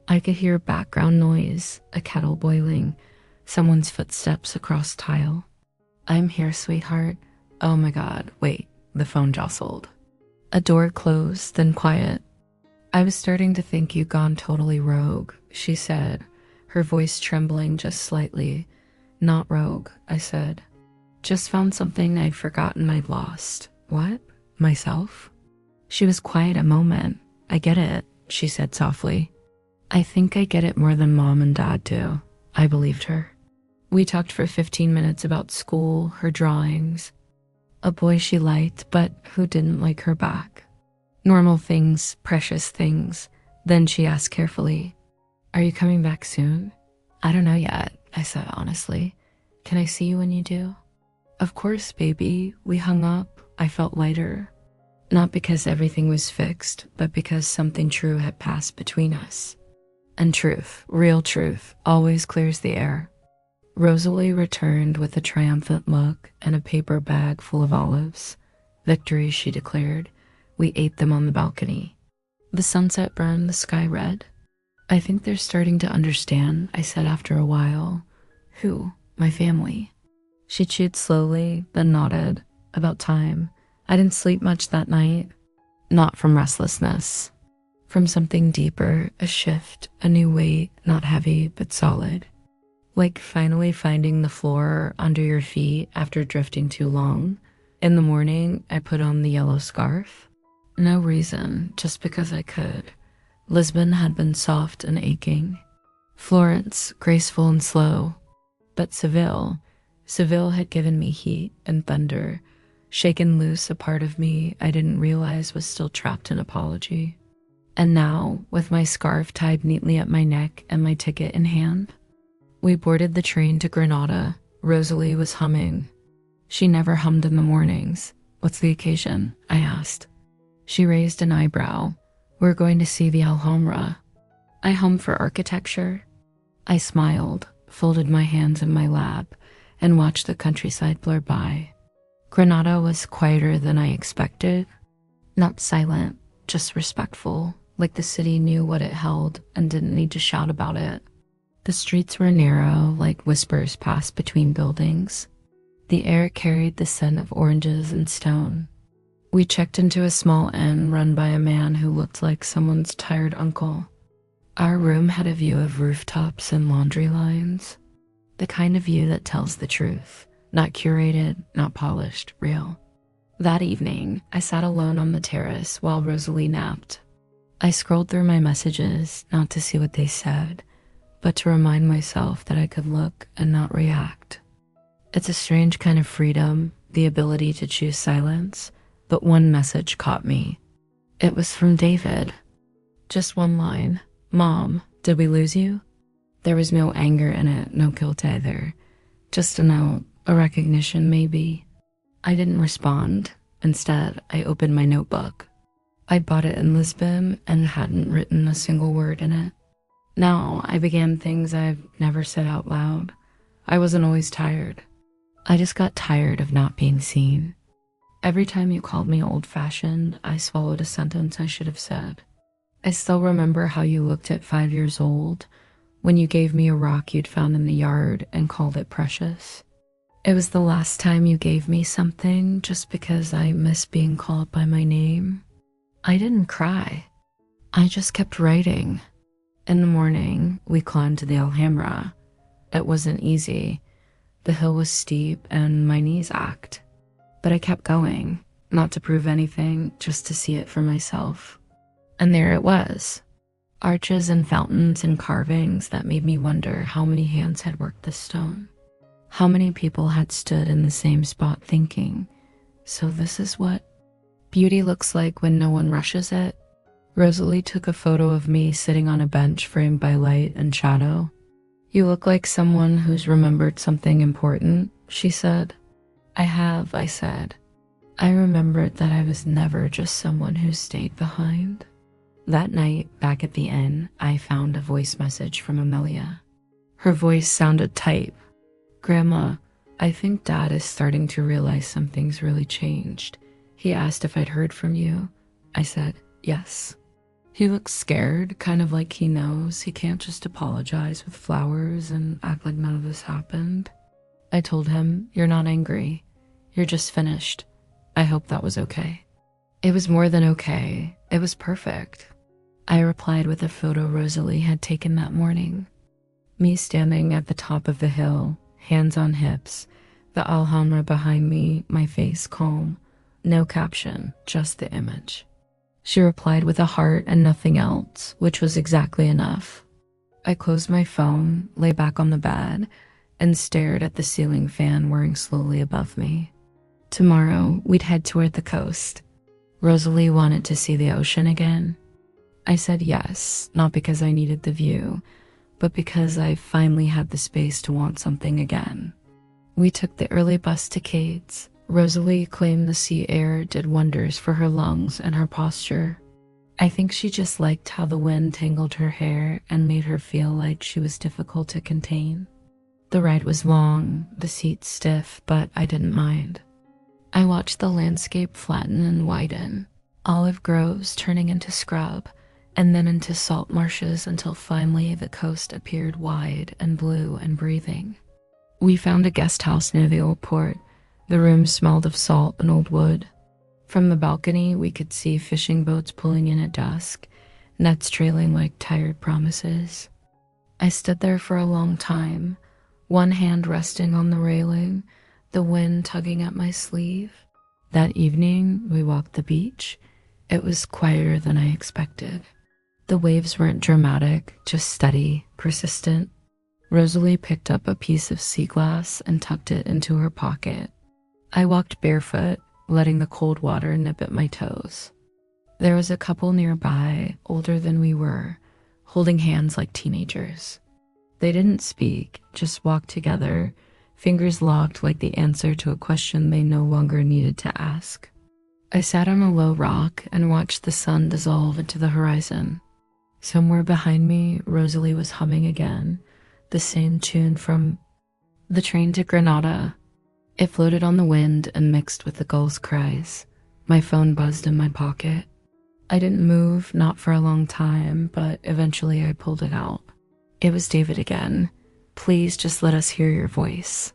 I could hear background noise, a kettle boiling, someone's footsteps across tile. "I'm here, sweetheart." Oh my God, wait, the phone jostled. A door closed, then quiet. "I was starting to think you'd gone totally rogue," she said, her voice trembling just slightly. "Not rogue," I said. "Just found something I'd forgotten I'd lost." "What? Myself?" She was quiet a moment. "I get it," she said softly. "I think I get it more than Mom and Dad do." I believed her. We talked for 15 minutes about school, her drawings, a boy she liked but who didn't like her back. Normal things, precious things. Then she asked carefully, "Are you coming back soon?" "I don't know yet," I said honestly. "Can I see you when you do?" "Of course, baby." We hung up. I felt lighter. Not because everything was fixed, but because something true had passed between us. And truth, real truth, always clears the air. Rosalie returned with a triumphant look and a paper bag full of olives. "Victory," she declared. We ate them on the balcony. The sunset burned the sky red. "I think they're starting to understand," I said after a while. "Who?" "My family." She chewed slowly, then nodded. "About time. I didn't sleep much that night. Not from restlessness. From something deeper, a shift, a new weight, not heavy, but solid. Like finally finding the floor under your feet after drifting too long." In the morning, I put on the yellow scarf. No reason, just because I could. Lisbon had been soft and aching. Florence, graceful and slow. But Seville had given me heat and thunder, shaken loose a part of me I didn't realize was still trapped in apology. And now, with my scarf tied neatly at my neck and my ticket in hand, we boarded the train to Granada. Rosalie was humming. She never hummed in the mornings. "What's the occasion?" I asked. She raised an eyebrow. "We're going to see the Alhambra." I hummed for architecture. I smiled, folded my hands in my lap, and watched the countryside blur by. Granada was quieter than I expected. Not silent, just respectful, like the city knew what it held and didn't need to shout about it. The streets were narrow, like whispers passed between buildings. The air carried the scent of oranges and stone. We checked into a small inn run by a man who looked like someone's tired uncle. Our room had a view of rooftops and laundry lines. The kind of view that tells the truth. Not curated, not polished, real. That evening, I sat alone on the terrace while Rosalie napped. I scrolled through my messages, not to see what they said, but to remind myself that I could look and not react. It's a strange kind of freedom, the ability to choose silence, but one message caught me. It was from David. Just one line. "Mom, did we lose you?" There was no anger in it, no guilt either. Just a note, a recognition maybe. I didn't respond. Instead, I opened my notebook. I'd bought it in Lisbon and hadn't written a single word in it. Now I began things I've never said out loud. I wasn't always tired. I just got tired of not being seen. Every time you called me old-fashioned, I swallowed a sentence I should have said. I still remember how you looked at 5 years old when you gave me a rock you'd found in the yard and called it precious. It was the last time you gave me something just because I miss being called by my name. I didn't cry. I just kept writing. In the morning, we climbed to the Alhambra. It wasn't easy. The hill was steep and my knees ached. But I kept going, not to prove anything, just to see it for myself. And there it was. Arches and fountains and carvings that made me wonder how many hands had worked the stone. How many people had stood in the same spot thinking, so this is what beauty looks like when no one rushes it. Rosalie took a photo of me sitting on a bench framed by light and shadow. You look like someone who's remembered something important, she said. I said. I remembered that I was never just someone who stayed behind. That night, back at the inn, I found a voice message from Amelia. Her voice sounded tight. Grandma, I think Dad is starting to realize something's really changed. He asked if I'd heard from you. I said, yes. He looks scared, kind of like he knows he can't just apologize with flowers and act like none of this happened. I told him, you're not angry. You're just finished. I hope that was okay. It was more than okay. It was perfect. I replied with a photo Rosalie had taken that morning. Me standing at the top of the hill, hands on hips, the Alhambra behind me, my face calm. No caption, just the image. She replied with a heart and nothing else, which was exactly enough. I closed my phone, lay back on the bed, and stared at the ceiling fan whirring slowly above me. Tomorrow, we'd head toward the coast. Rosalie wanted to see the ocean again. I said yes, not because I needed the view, but because I finally had the space to want something again. We took the early bus to Cade's. Rosalie claimed the sea air did wonders for her lungs and her posture. I think she just liked how the wind tangled her hair and made her feel like she was difficult to contain. The ride was long, the seats stiff, but I didn't mind. I watched the landscape flatten and widen, olive groves turning into scrub, and then into salt marshes until finally the coast appeared wide and blue and breathing. We found a guest house near the old port. The room smelled of salt and old wood. From the balcony, we could see fishing boats pulling in at dusk, nets trailing like tired promises. I stood there for a long time, one hand resting on the railing, the wind tugging at my sleeve. That evening, we walked the beach. It was quieter than I expected. The waves weren't dramatic, just steady, persistent. Rosalie picked up a piece of sea glass and tucked it into her pocket. I walked barefoot, letting the cold water nip at my toes. There was a couple nearby, older than we were, holding hands like teenagers. They didn't speak, just walked together, fingers locked like the answer to a question they no longer needed to ask. I sat on a low rock and watched the sun dissolve into the horizon. Somewhere behind me, Rosalie was humming again, the same tune from The Train to Granada. It floated on the wind and mixed with the gulls' cries. My phone buzzed in my pocket. I didn't move, not for a long time, but eventually I pulled it out. It was David again. Please just let us hear your voice.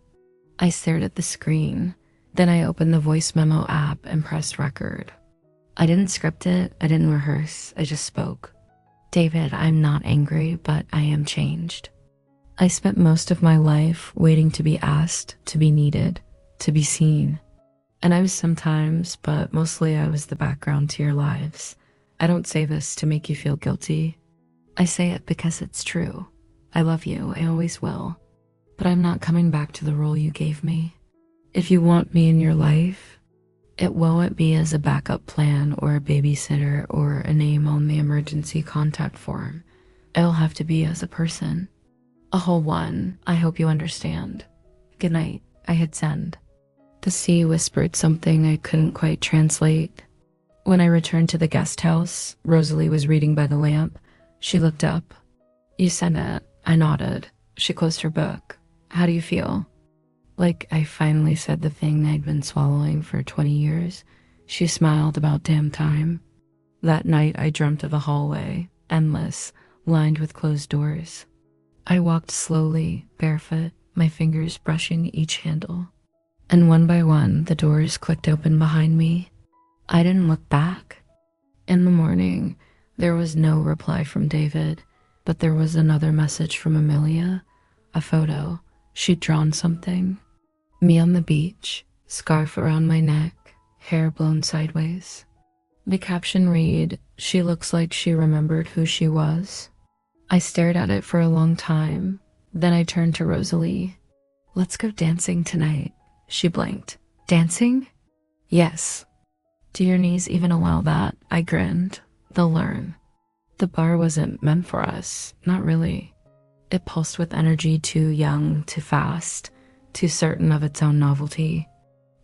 I stared at the screen. Then I opened the voice memo app and pressed record. I didn't script it, I didn't rehearse, I just spoke. David, I'm not angry, but I am changed. I spent most of my life waiting to be asked, to be needed, to be seen. And I was sometimes, but mostly I was the background to your lives. I don't say this to make you feel guilty. I say it because it's true. I love you, I always will. But I'm not coming back to the role you gave me. If you want me in your life, it won't be as a backup plan or a babysitter or a name on the emergency contact form. It'll have to be as a person. A whole one, I hope you understand. Good night, I hit send. The sea whispered something I couldn't quite translate. When I returned to the guest house, Rosalie was reading by the lamp. She looked up. You sent it. I nodded. She closed her book. How do you feel? Like I finally said the thing I'd been swallowing for 20 years. She smiled about damn time. That night I dreamt of a hallway, endless, lined with closed doors. I walked slowly, barefoot, my fingers brushing each handle. And one by one, the doors clicked open behind me. I didn't look back. In the morning, there was no reply from David, but there was another message from Amelia, a photo. She'd drawn something. Me on the beach, scarf around my neck, hair blown sideways. The caption read, "She looks like she remembered who she was." I stared at it for a long time. Then I turned to Rosalie. Let's go dancing tonight. She blinked. Dancing? Yes. Do your knees even allow that? I grinned. They'll learn. The bar wasn't meant for us. Not really. It pulsed with energy too young, too fast, too certain of its own novelty.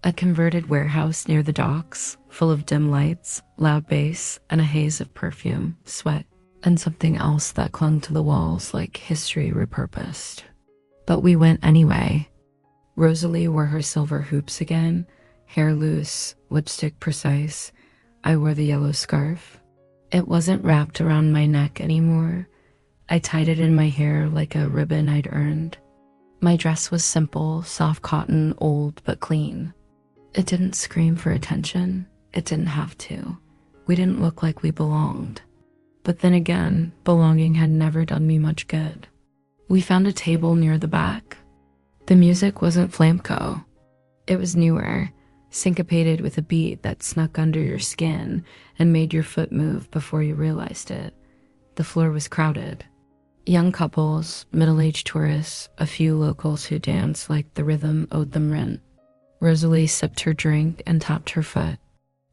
A converted warehouse near the docks, full of dim lights, loud bass, and a haze of perfume, sweat, and something else that clung to the walls like history repurposed. But we went anyway. Rosalie wore her silver hoops again, hair loose, lipstick precise. I wore the yellow scarf. It wasn't wrapped around my neck anymore. I tied it in my hair like a ribbon I'd earned. My dress was simple, soft cotton, old but clean. It didn't scream for attention. It didn't have to. We didn't look like we belonged. But then again, belonging had never done me much good. We found a table near the back. The music wasn't flamenco. It was newer, syncopated with a beat that snuck under your skin and made your foot move before you realized it. The floor was crowded. Young couples, middle-aged tourists, a few locals who danced like the rhythm owed them rent. Rosalie sipped her drink and tapped her foot.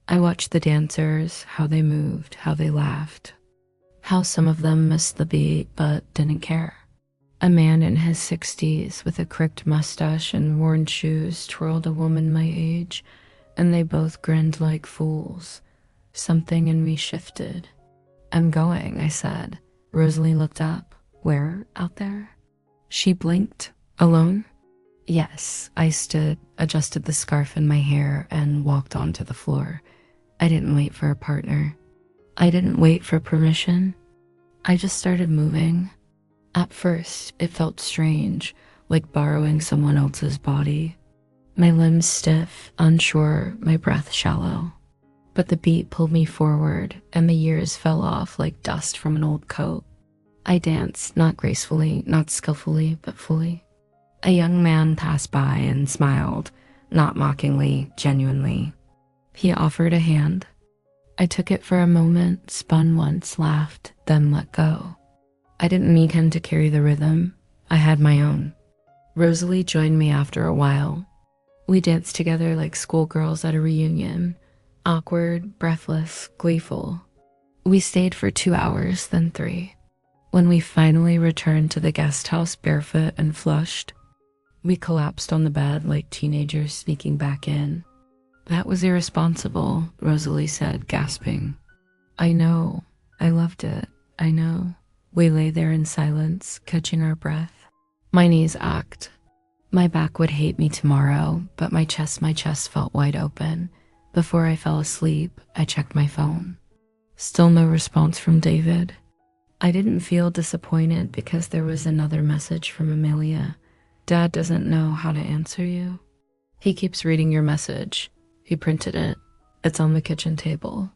I watched the dancers, how they moved, how they laughed, how some of them missed the beat but didn't care. A man in his 60s with a cricked mustache and worn shoes twirled a woman my age, and they both grinned like fools. Something in me shifted. I'm going, I said. Rosalie looked up. Where, out there? She blinked. Alone? Yes, I stood, adjusted the scarf in my hair, and walked onto the floor. I didn't wait for a partner. I didn't wait for permission. I just started moving. At first, it felt strange, like borrowing someone else's body. My limbs stiff, unsure, my breath shallow. But the beat pulled me forward, and the years fell off like dust from an old coat. I danced, not gracefully, not skillfully, but fully. A young man passed by and smiled, not mockingly, genuinely. He offered a hand. I took it for a moment, spun once, laughed, then let go. I didn't need him to carry the rhythm. I had my own. Rosalie joined me after a while. We danced together like schoolgirls at a reunion, awkward, breathless, gleeful. We stayed for 2 hours, then 3. When we finally returned to the guest house barefoot and flushed, we collapsed on the bed like teenagers sneaking back in. That was irresponsible, Rosalie said, gasping. I know. I loved it. I know. We lay there in silence, catching our breath. My knees ached. My back would hate me tomorrow, but my chest felt wide open. Before I fell asleep, I checked my phone. Still no response from David. I didn't feel disappointed because there was another message from Amelia. Dad doesn't know how to answer you. He keeps reading your message. He printed it. It's on the kitchen table.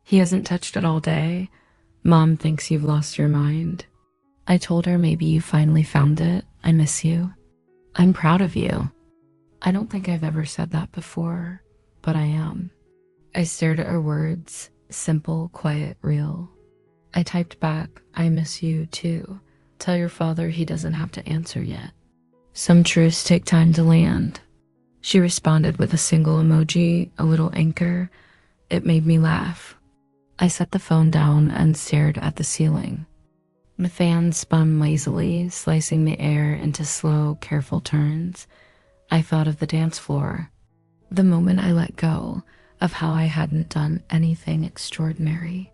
He hasn't touched it all day. Mom thinks you've lost your mind. I told her maybe you finally found it. I miss you. I'm proud of you. I don't think I've ever said that before, but I am. I stared at her words, simple, quiet, real. I typed back, I miss you too. Tell your father he doesn't have to answer yet. Some truths take time to land. She responded with a single emoji, a little anchor. It made me laugh. I set the phone down and stared at the ceiling. The fan spun lazily, slicing the air into slow, careful turns. I thought of the dance floor. The moment I let go of how I hadn't done anything extraordinary.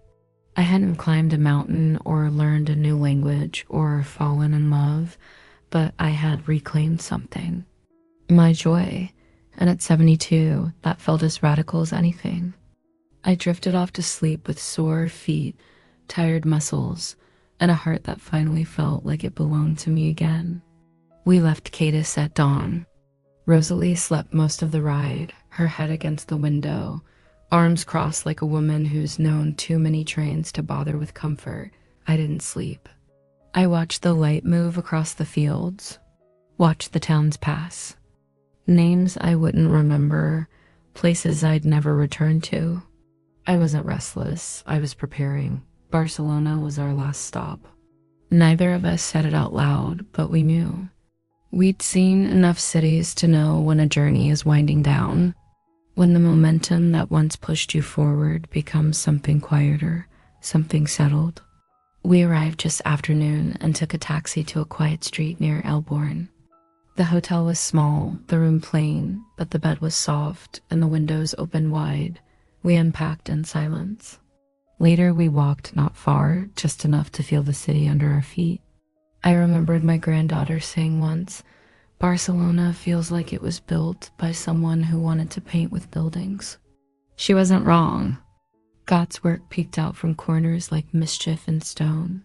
I hadn't climbed a mountain or learned a new language or fallen in love, but I had reclaimed something. My joy. And at 72, that felt as radical as anything. I drifted off to sleep with sore feet, tired muscles, and a heart that finally felt like it belonged to me again. We left Cadis at dawn. Rosalie slept most of the ride, her head against the window, arms crossed like a woman who's known too many trains to bother with comfort. I didn't sleep. I watched the light move across the fields, watched the towns pass. Names I wouldn't remember, places I'd never return to. I wasn't restless, I was preparing. Barcelona was our last stop. Neither of us said it out loud, but we knew. We'd seen enough cities to know when a journey is winding down, when the momentum that once pushed you forward becomes something quieter, something settled. We arrived just afternoon and took a taxi to a quiet street near Elborn. The hotel was small, the room plain, but the bed was soft and the windows open wide. We unpacked in silence. Later we walked not far, just enough to feel the city under our feet. I remembered my granddaughter saying once, "Barcelona feels like it was built by someone who wanted to paint with buildings." She wasn't wrong. Gott's work peeked out from corners like mischief in stone.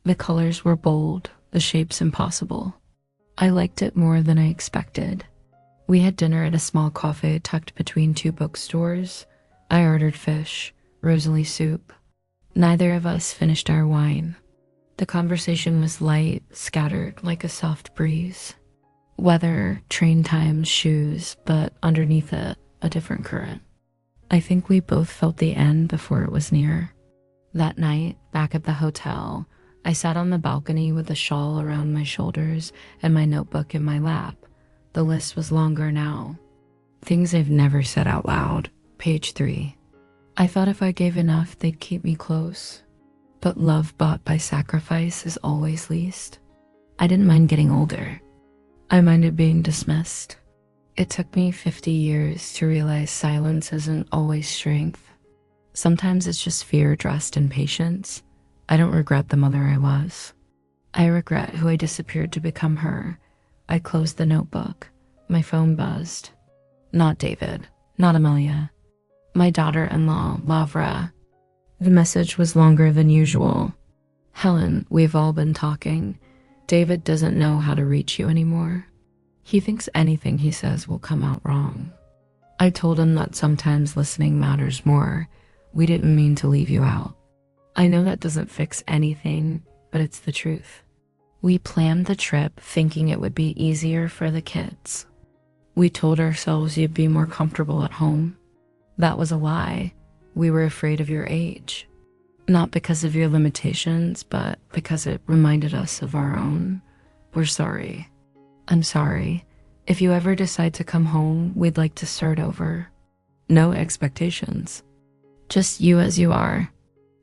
The colors were bold, the shapes impossible. I liked it more than I expected. We had dinner at a small cafe tucked between two bookstores. I ordered fish, Rosalie soup. Neither of us finished our wine. The conversation was light, scattered like a soft breeze. Weather, train times, shoes, but underneath it, a different current. I think we both felt the end before it was near. That night, back at the hotel, I sat on the balcony with a shawl around my shoulders and my notebook in my lap. The list was longer now. Things I've never said out loud. Page 3. I thought if I gave enough, they'd keep me close. But love bought by sacrifice is always least. I didn't mind getting older. I minded being dismissed. It took me 50 years to realize silence isn't always strength. Sometimes it's just fear dressed in patience. I don't regret the mother I was. I regret who I disappeared to become her. I closed the notebook. My phone buzzed. Not David. Not Amelia. My daughter-in-law, Lavra. The message was longer than usual. "Helen, we've all been talking. David doesn't know how to reach you anymore. He thinks anything he says will come out wrong. I told him that sometimes listening matters more. We didn't mean to leave you out. I know that doesn't fix anything, but it's the truth. We planned the trip thinking it would be easier for the kids. We told ourselves you'd be more comfortable at home. That was a lie. We were afraid of your age. Not because of your limitations, but because it reminded us of our own. We're sorry. I'm sorry. If you ever decide to come home, we'd like to start over. No expectations. Just you as you are."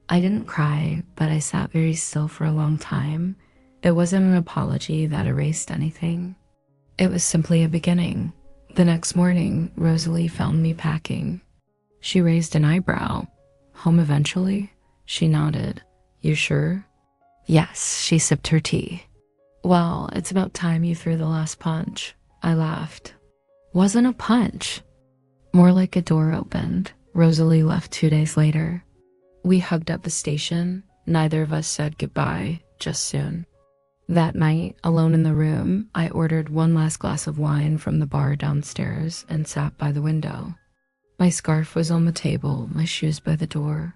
I didn't cry, but I sat very still for a long time. It wasn't an apology that erased anything. It was simply a beginning. The next morning, Rosalie found me packing. She raised an eyebrow. "Home eventually?" She nodded. "You sure?" "Yes," she sipped her tea. "Well, it's about time you threw the last punch." I laughed. "Wasn't a punch. More like a door opened." Rosalie left 2 days later. We hugged at the station. Neither of us said goodbye, just soon. That night, alone in the room, I ordered one last glass of wine from the bar downstairs and sat by the window. My scarf was on the table, my shoes by the door.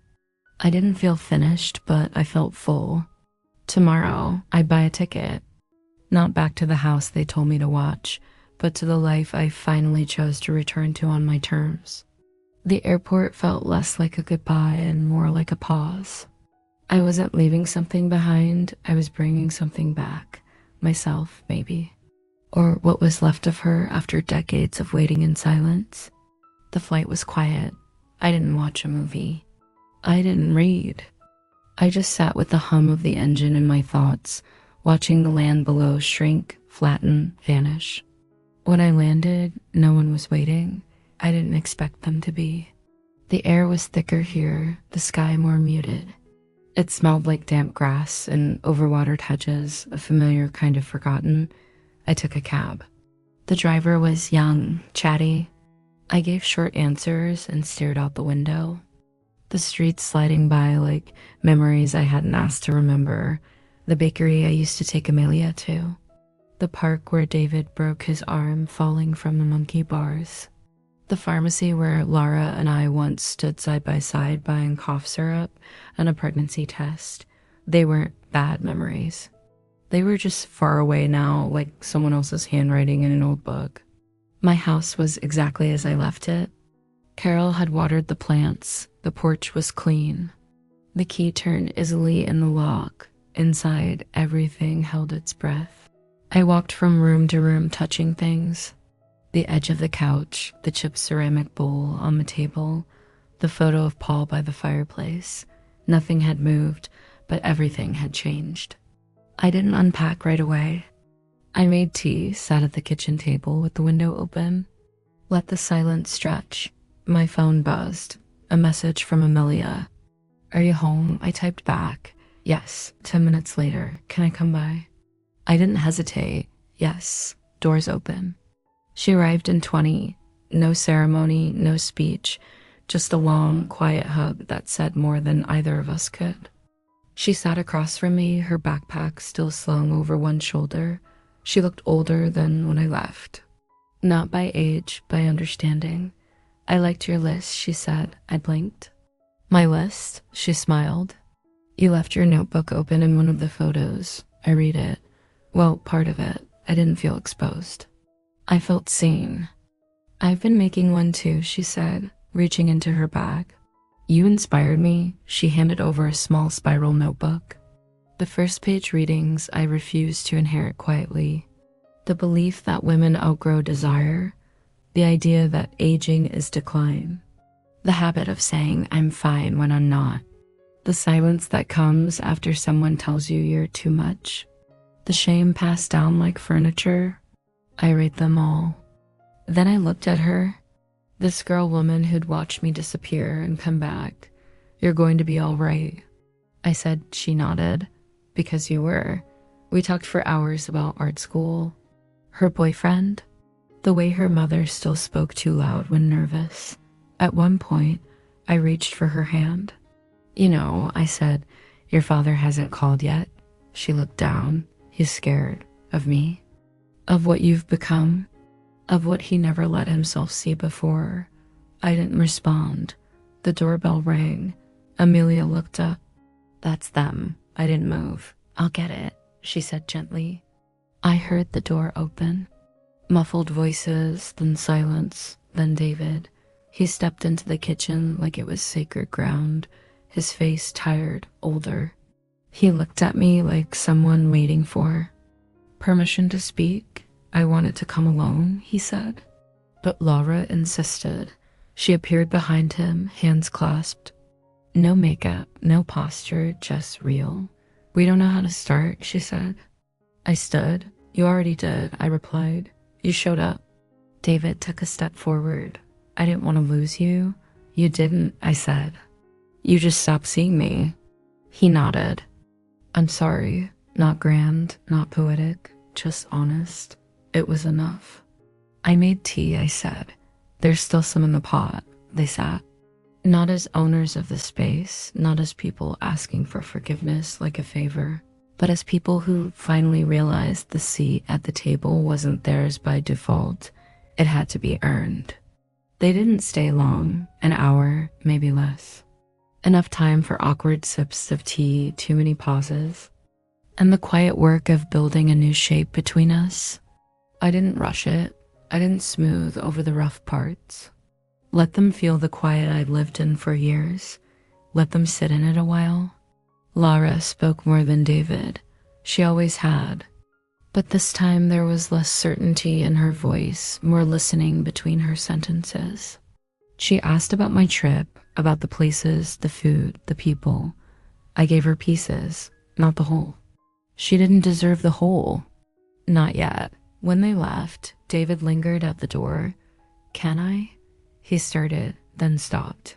I didn't feel finished, but I felt full. Tomorrow, I'd buy a ticket. Not back to the house they told me to watch, but to the life I finally chose to return to on my terms. The airport felt less like a goodbye and more like a pause. I wasn't leaving something behind, I was bringing something back. Myself, maybe. Or what was left of her after decades of waiting in silence. The flight was quiet. I didn't watch a movie. I didn't read. I just sat with the hum of the engine in my thoughts, watching the land below shrink, flatten, vanish. When I landed, no one was waiting. I didn't expect them to be. The air was thicker here, the sky more muted. It smelled like damp grass and overwatered hedges, a familiar kind of forgotten. I took a cab. The driver was young, chatty. I gave short answers and stared out the window. The streets sliding by like memories I hadn't asked to remember. The bakery I used to take Amelia to. The park where David broke his arm falling from the monkey bars. The pharmacy where Laura and I once stood side by side buying cough syrup and a pregnancy test. They weren't bad memories. They were just far away now, like someone else's handwriting in an old book. My house was exactly as I left it. Carol had watered the plants. The porch was clean. The key turned easily in the lock. Inside, everything held its breath. I walked from room to room touching things. The edge of the couch, the chipped ceramic bowl on the table, the photo of Paul by the fireplace. Nothing had moved, but everything had changed. I didn't unpack right away. I made tea, sat at the kitchen table with the window open. Let the silence stretch. My phone buzzed. A message from Amelia. "Are you home?" I typed back. "Yes." 10 minutes later. "Can I come by?" I didn't hesitate. "Yes." Doors open. She arrived in 20. No ceremony, no speech. Just a long, quiet hug that said more than either of us could. She sat across from me, her backpack still slung over one shoulder. She looked older than when I left. Not by age, by understanding. "I liked your list," she said. I blinked. "My list?" She smiled. "You left your notebook open in one of the photos." I read it. Well, part of it. I didn't feel exposed. I felt seen. "I've been making one too," she said, reaching into her bag. "You inspired me." She handed over a small spiral notebook. The first page readings I refused to inherit quietly. The belief that women outgrow desire. The idea that aging is decline. The habit of saying I'm fine when I'm not. The silence that comes after someone tells you you're too much. The shame passed down like furniture. I read them all. Then I looked at her. This girl woman who'd watched me disappear and come back. "You're going to be all right." I said. She nodded. "Because you were." We talked for hours about art school. Her boyfriend. The way her mother still spoke too loud when nervous. At one point, I reached for her hand. "You know," I said, "your father hasn't called yet." She looked down. "He's scared." Of me? Of what you've become? Of what he never let himself see before? I didn't respond. The doorbell rang. Amelia looked up. "That's them." I didn't move. "I'll get it," she said gently. I heard the door open. Muffled voices, then silence, then David. He stepped into the kitchen like it was sacred ground, his face tired, older. He looked at me like someone waiting for permission to speak. "I wanted to come alone," he said. But Laura insisted. She appeared behind him, hands clasped. No makeup, no posture, just real. "We don't know how to start," she said. I stood. "You already did," I replied. "You showed up." David took a step forward. "I didn't want to lose you." "You didn't," I said. "You just stopped seeing me." He nodded. "I'm sorry." Not grand, not poetic, just honest. It was enough. "I made tea," I said. "There's still some in the pot." They sat. Not as owners of the space, not as people asking for forgiveness like a favor, but as people who finally realized the seat at the table wasn't theirs by default. It had to be earned. They didn't stay long, an hour, maybe less. Enough time for awkward sips of tea, too many pauses, and the quiet work of building a new shape between us. I didn't rush it. I didn't smooth over the rough parts. Let them feel the quiet I'd lived in for years. Let them sit in it a while. Laura spoke more than David. She always had. But this time there was less certainty in her voice, more listening between her sentences. She asked about my trip, about the places, the food, the people. I gave her pieces, not the whole. She didn't deserve the whole. Not yet. When they left, David lingered at the door. "Can I?" He started, then stopped.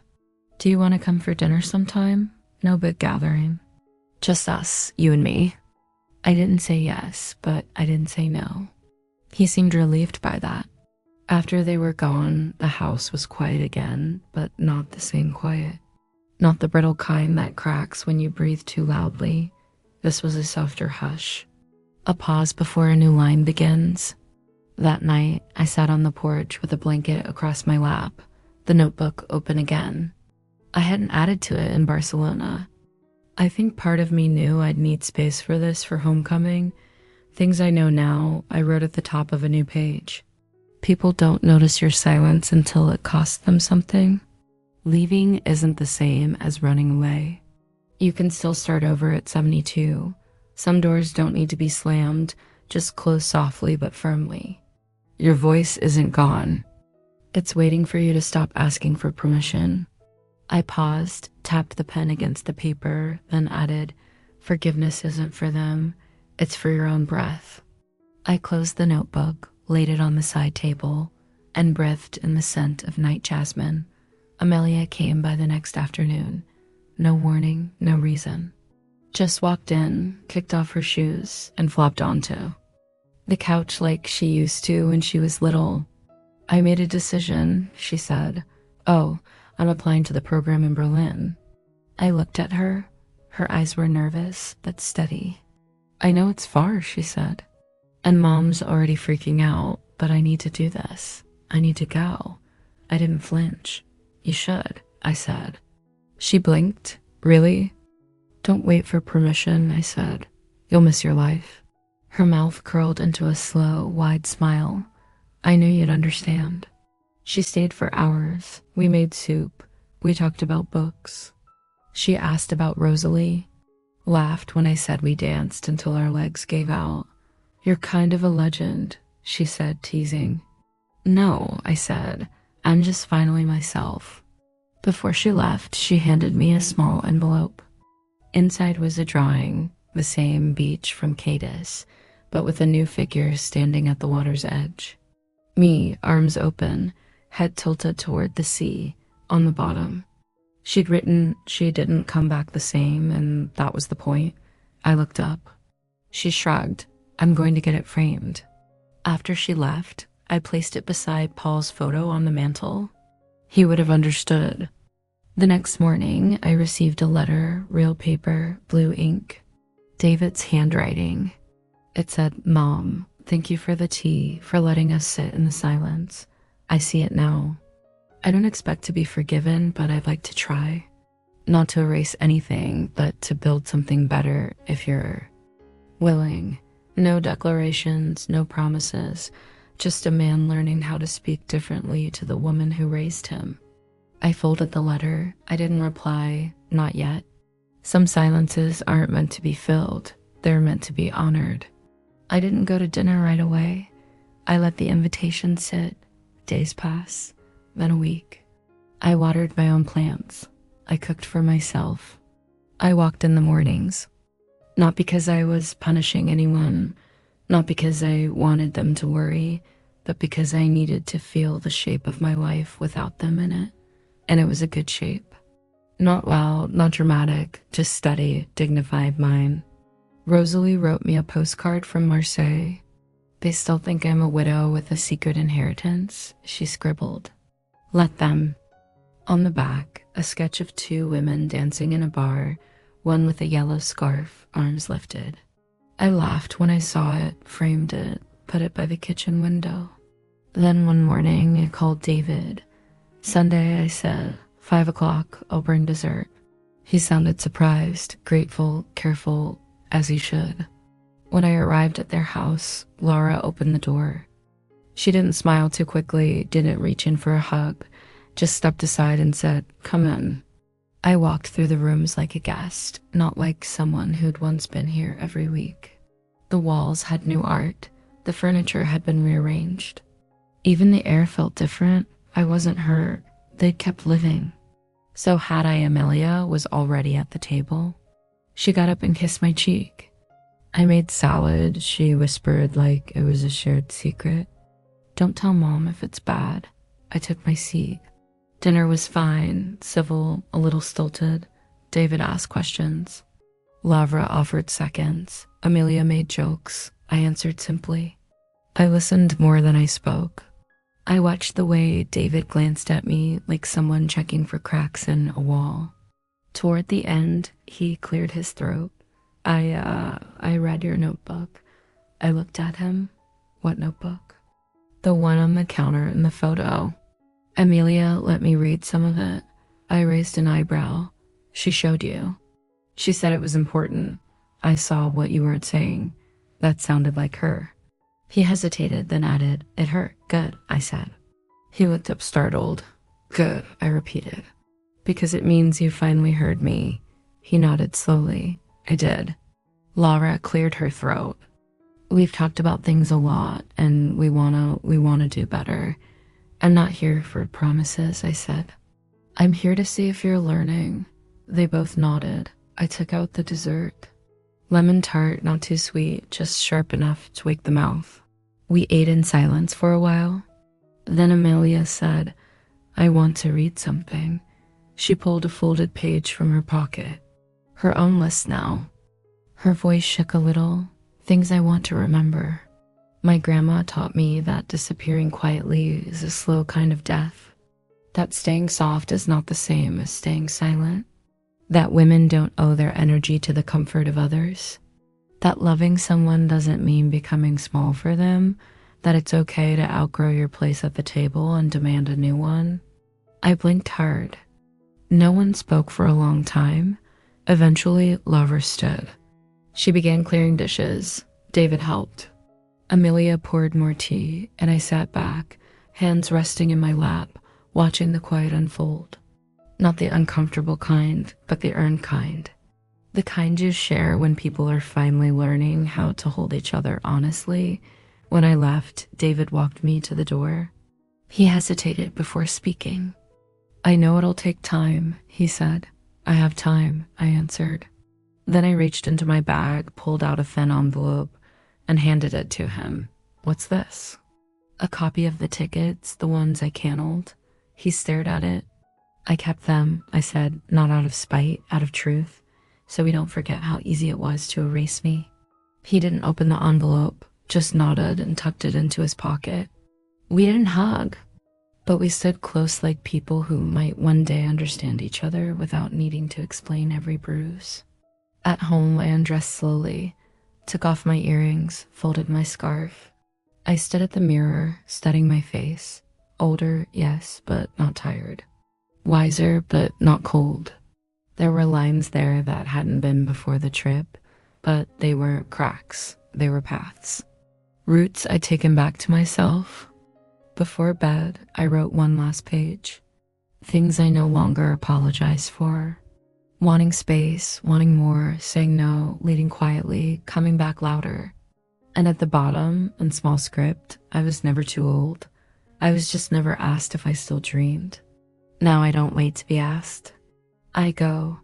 "Do you want to come for dinner sometime? No big gathering. Just us, you and me." I didn't say yes, but I didn't say no. He seemed relieved by that. After they were gone, the house was quiet again, but not the same quiet. Not the brittle kind that cracks when you breathe too loudly. This was a softer hush. A pause before a new line begins. That night, I sat on the porch with a blanket across my lap, the notebook open again. I hadn't added to it in Barcelona. I think part of me knew I'd need space for this for homecoming. Things I know now, I wrote at the top of a new page. People don't notice your silence until it costs them something. Leaving isn't the same as running away. You can still start over at 72. Some doors don't need to be slammed, just close softly but firmly. Your voice isn't gone. It's waiting for you to stop asking for permission. I paused, tapped the pen against the paper, then added, "Forgiveness isn't for them, it's for your own breath." I closed the notebook, laid it on the side table, and breathed in the scent of night jasmine. Amelia came by the next afternoon. No warning, no reason. Just walked in, kicked off her shoes, and flopped onto the couch like she used to when she was little. "I made a decision," she said. "Oh, I'm applying to the program in Berlin." I looked at her. Her eyes were nervous, but steady. "I know it's far," she said. "And Mom's already freaking out, but I need to do this. I need to go." I didn't flinch. "You should," I said. She blinked. "Really?" "Don't wait for permission," I said. "You'll miss your life." Her mouth curled into a slow, wide smile. "I knew you'd understand." She stayed for hours. We made soup. We talked about books. She asked about Rosalie. Laughed when I said we danced until our legs gave out. "You're kind of a legend," she said, teasing. "No," I said. "I'm just finally myself." Before she left, she handed me a small envelope. Inside was a drawing, the same beach from Cadiz, but with a new figure standing at the water's edge. Me, arms open, head tilted toward the sea, on the bottom. She'd written she didn't come back the same, and that was the point. I looked up. She shrugged. "I'm going to get it framed." After she left, I placed it beside Paul's photo on the mantle. He would have understood. The next morning, I received a letter, real paper, blue ink. David's handwriting. It said, "Mom, thank you for the tea, for letting us sit in the silence. I see it now. I don't expect to be forgiven, but I'd like to try. Not to erase anything, but to build something better if you're willing. No declarations, no promises, just a man learning how to speak differently to the woman who raised him." I folded the letter. I didn't reply, not yet. Some silences aren't meant to be filled. They're meant to be honored. I didn't go to dinner right away. I let the invitation sit. Days pass, then a week. I watered my own plants. I cooked for myself. I walked in the mornings. Not because I was punishing anyone, not because I wanted them to worry, but because I needed to feel the shape of my life without them in it. And it was a good shape. Not loud, not dramatic, just steady, dignified mine. Rosalie wrote me a postcard from Marseille. "They still think I'm a widow with a secret inheritance," she scribbled. "Let them." On the back, a sketch of two women dancing in a bar, one with a yellow scarf, arms lifted. I laughed when I saw it, framed it, put it by the kitchen window. Then one morning, I called David. "Sunday," I said, 5 o'clock, I'll bring dessert." He sounded surprised, grateful, careful, as he should. When I arrived at their house, Laura opened the door. She didn't smile too quickly, didn't reach in for a hug, just stepped aside and said, "Come in." I walked through the rooms like a guest, not like someone who'd once been here every week. The walls had new art. The furniture had been rearranged. Even the air felt different. I wasn't hurt. They'd kept living. So Had-I Amelia was already at the table. She got up and kissed my cheek. I made salad, she whispered like it was a shared secret. Don't tell Mom if it's bad. I took my seat. Dinner was fine, civil, a little stilted. David asked questions. Lavra offered seconds. Amelia made jokes. I answered simply. I listened more than I spoke. I watched the way David glanced at me like someone checking for cracks in a wall. Toward the end, he cleared his throat. I read your notebook. I looked at him. What notebook? The one on the counter in the photo. Amelia let me read some of it. I raised an eyebrow. She showed you. She said it was important. I saw what you were saying. That sounded like her. He hesitated, then added, It hurt. Good, I said. He looked up startled. Good, I repeated. Because it means you finally heard me. He nodded slowly. I did. Laura cleared her throat. We've talked about things a lot, and we wanna do better. I'm not here for promises, I said. I'm here to see if you're learning. They both nodded. I took out the dessert. Lemon tart, not too sweet, just sharp enough to wake the mouth. We ate in silence for a while. Then Amelia said, I want to read something. She pulled a folded page from her pocket. Her own list now. Her voice shook a little. Things I want to remember. My grandma taught me that disappearing quietly is a slow kind of death. That staying soft is not the same as staying silent. That women don't owe their energy to the comfort of others. That loving someone doesn't mean becoming small for them. That it's okay to outgrow your place at the table and demand a new one. I blinked hard. No one spoke for a long time. Eventually, Lover stood. She began clearing dishes. David helped. Amelia poured more tea, and I sat back, hands resting in my lap, watching the quiet unfold. Not the uncomfortable kind, but the earned kind. The kind you share when people are finally learning how to hold each other honestly. When I left, David walked me to the door. He hesitated before speaking. I know it'll take time, he said. I have time, I answered. Then I reached into my bag, pulled out a thin envelope, and handed it to him. What's this? A copy of the tickets, the ones I canceled. He stared at it. I kept them, I said, not out of spite, out of truth, so we don't forget how easy it was to erase me. He didn't open the envelope, just nodded and tucked it into his pocket. We didn't hug, but we stood close like people who might one day understand each other without needing to explain every bruise. At home, I undressed slowly, took off my earrings, folded my scarf. I stood at the mirror, studying my face. Older, yes, but not tired. Wiser, but not cold. There were lines there that hadn't been before the trip, but they weren't cracks, they were paths. Routes I'd taken back to myself. Before bed, I wrote one last page. Things I no longer apologize for. Wanting space, wanting more, saying no, leading quietly, coming back louder. And at the bottom, in small script, I was never too old. I was just never asked if I still dreamed. Now I don't wait to be asked. I go,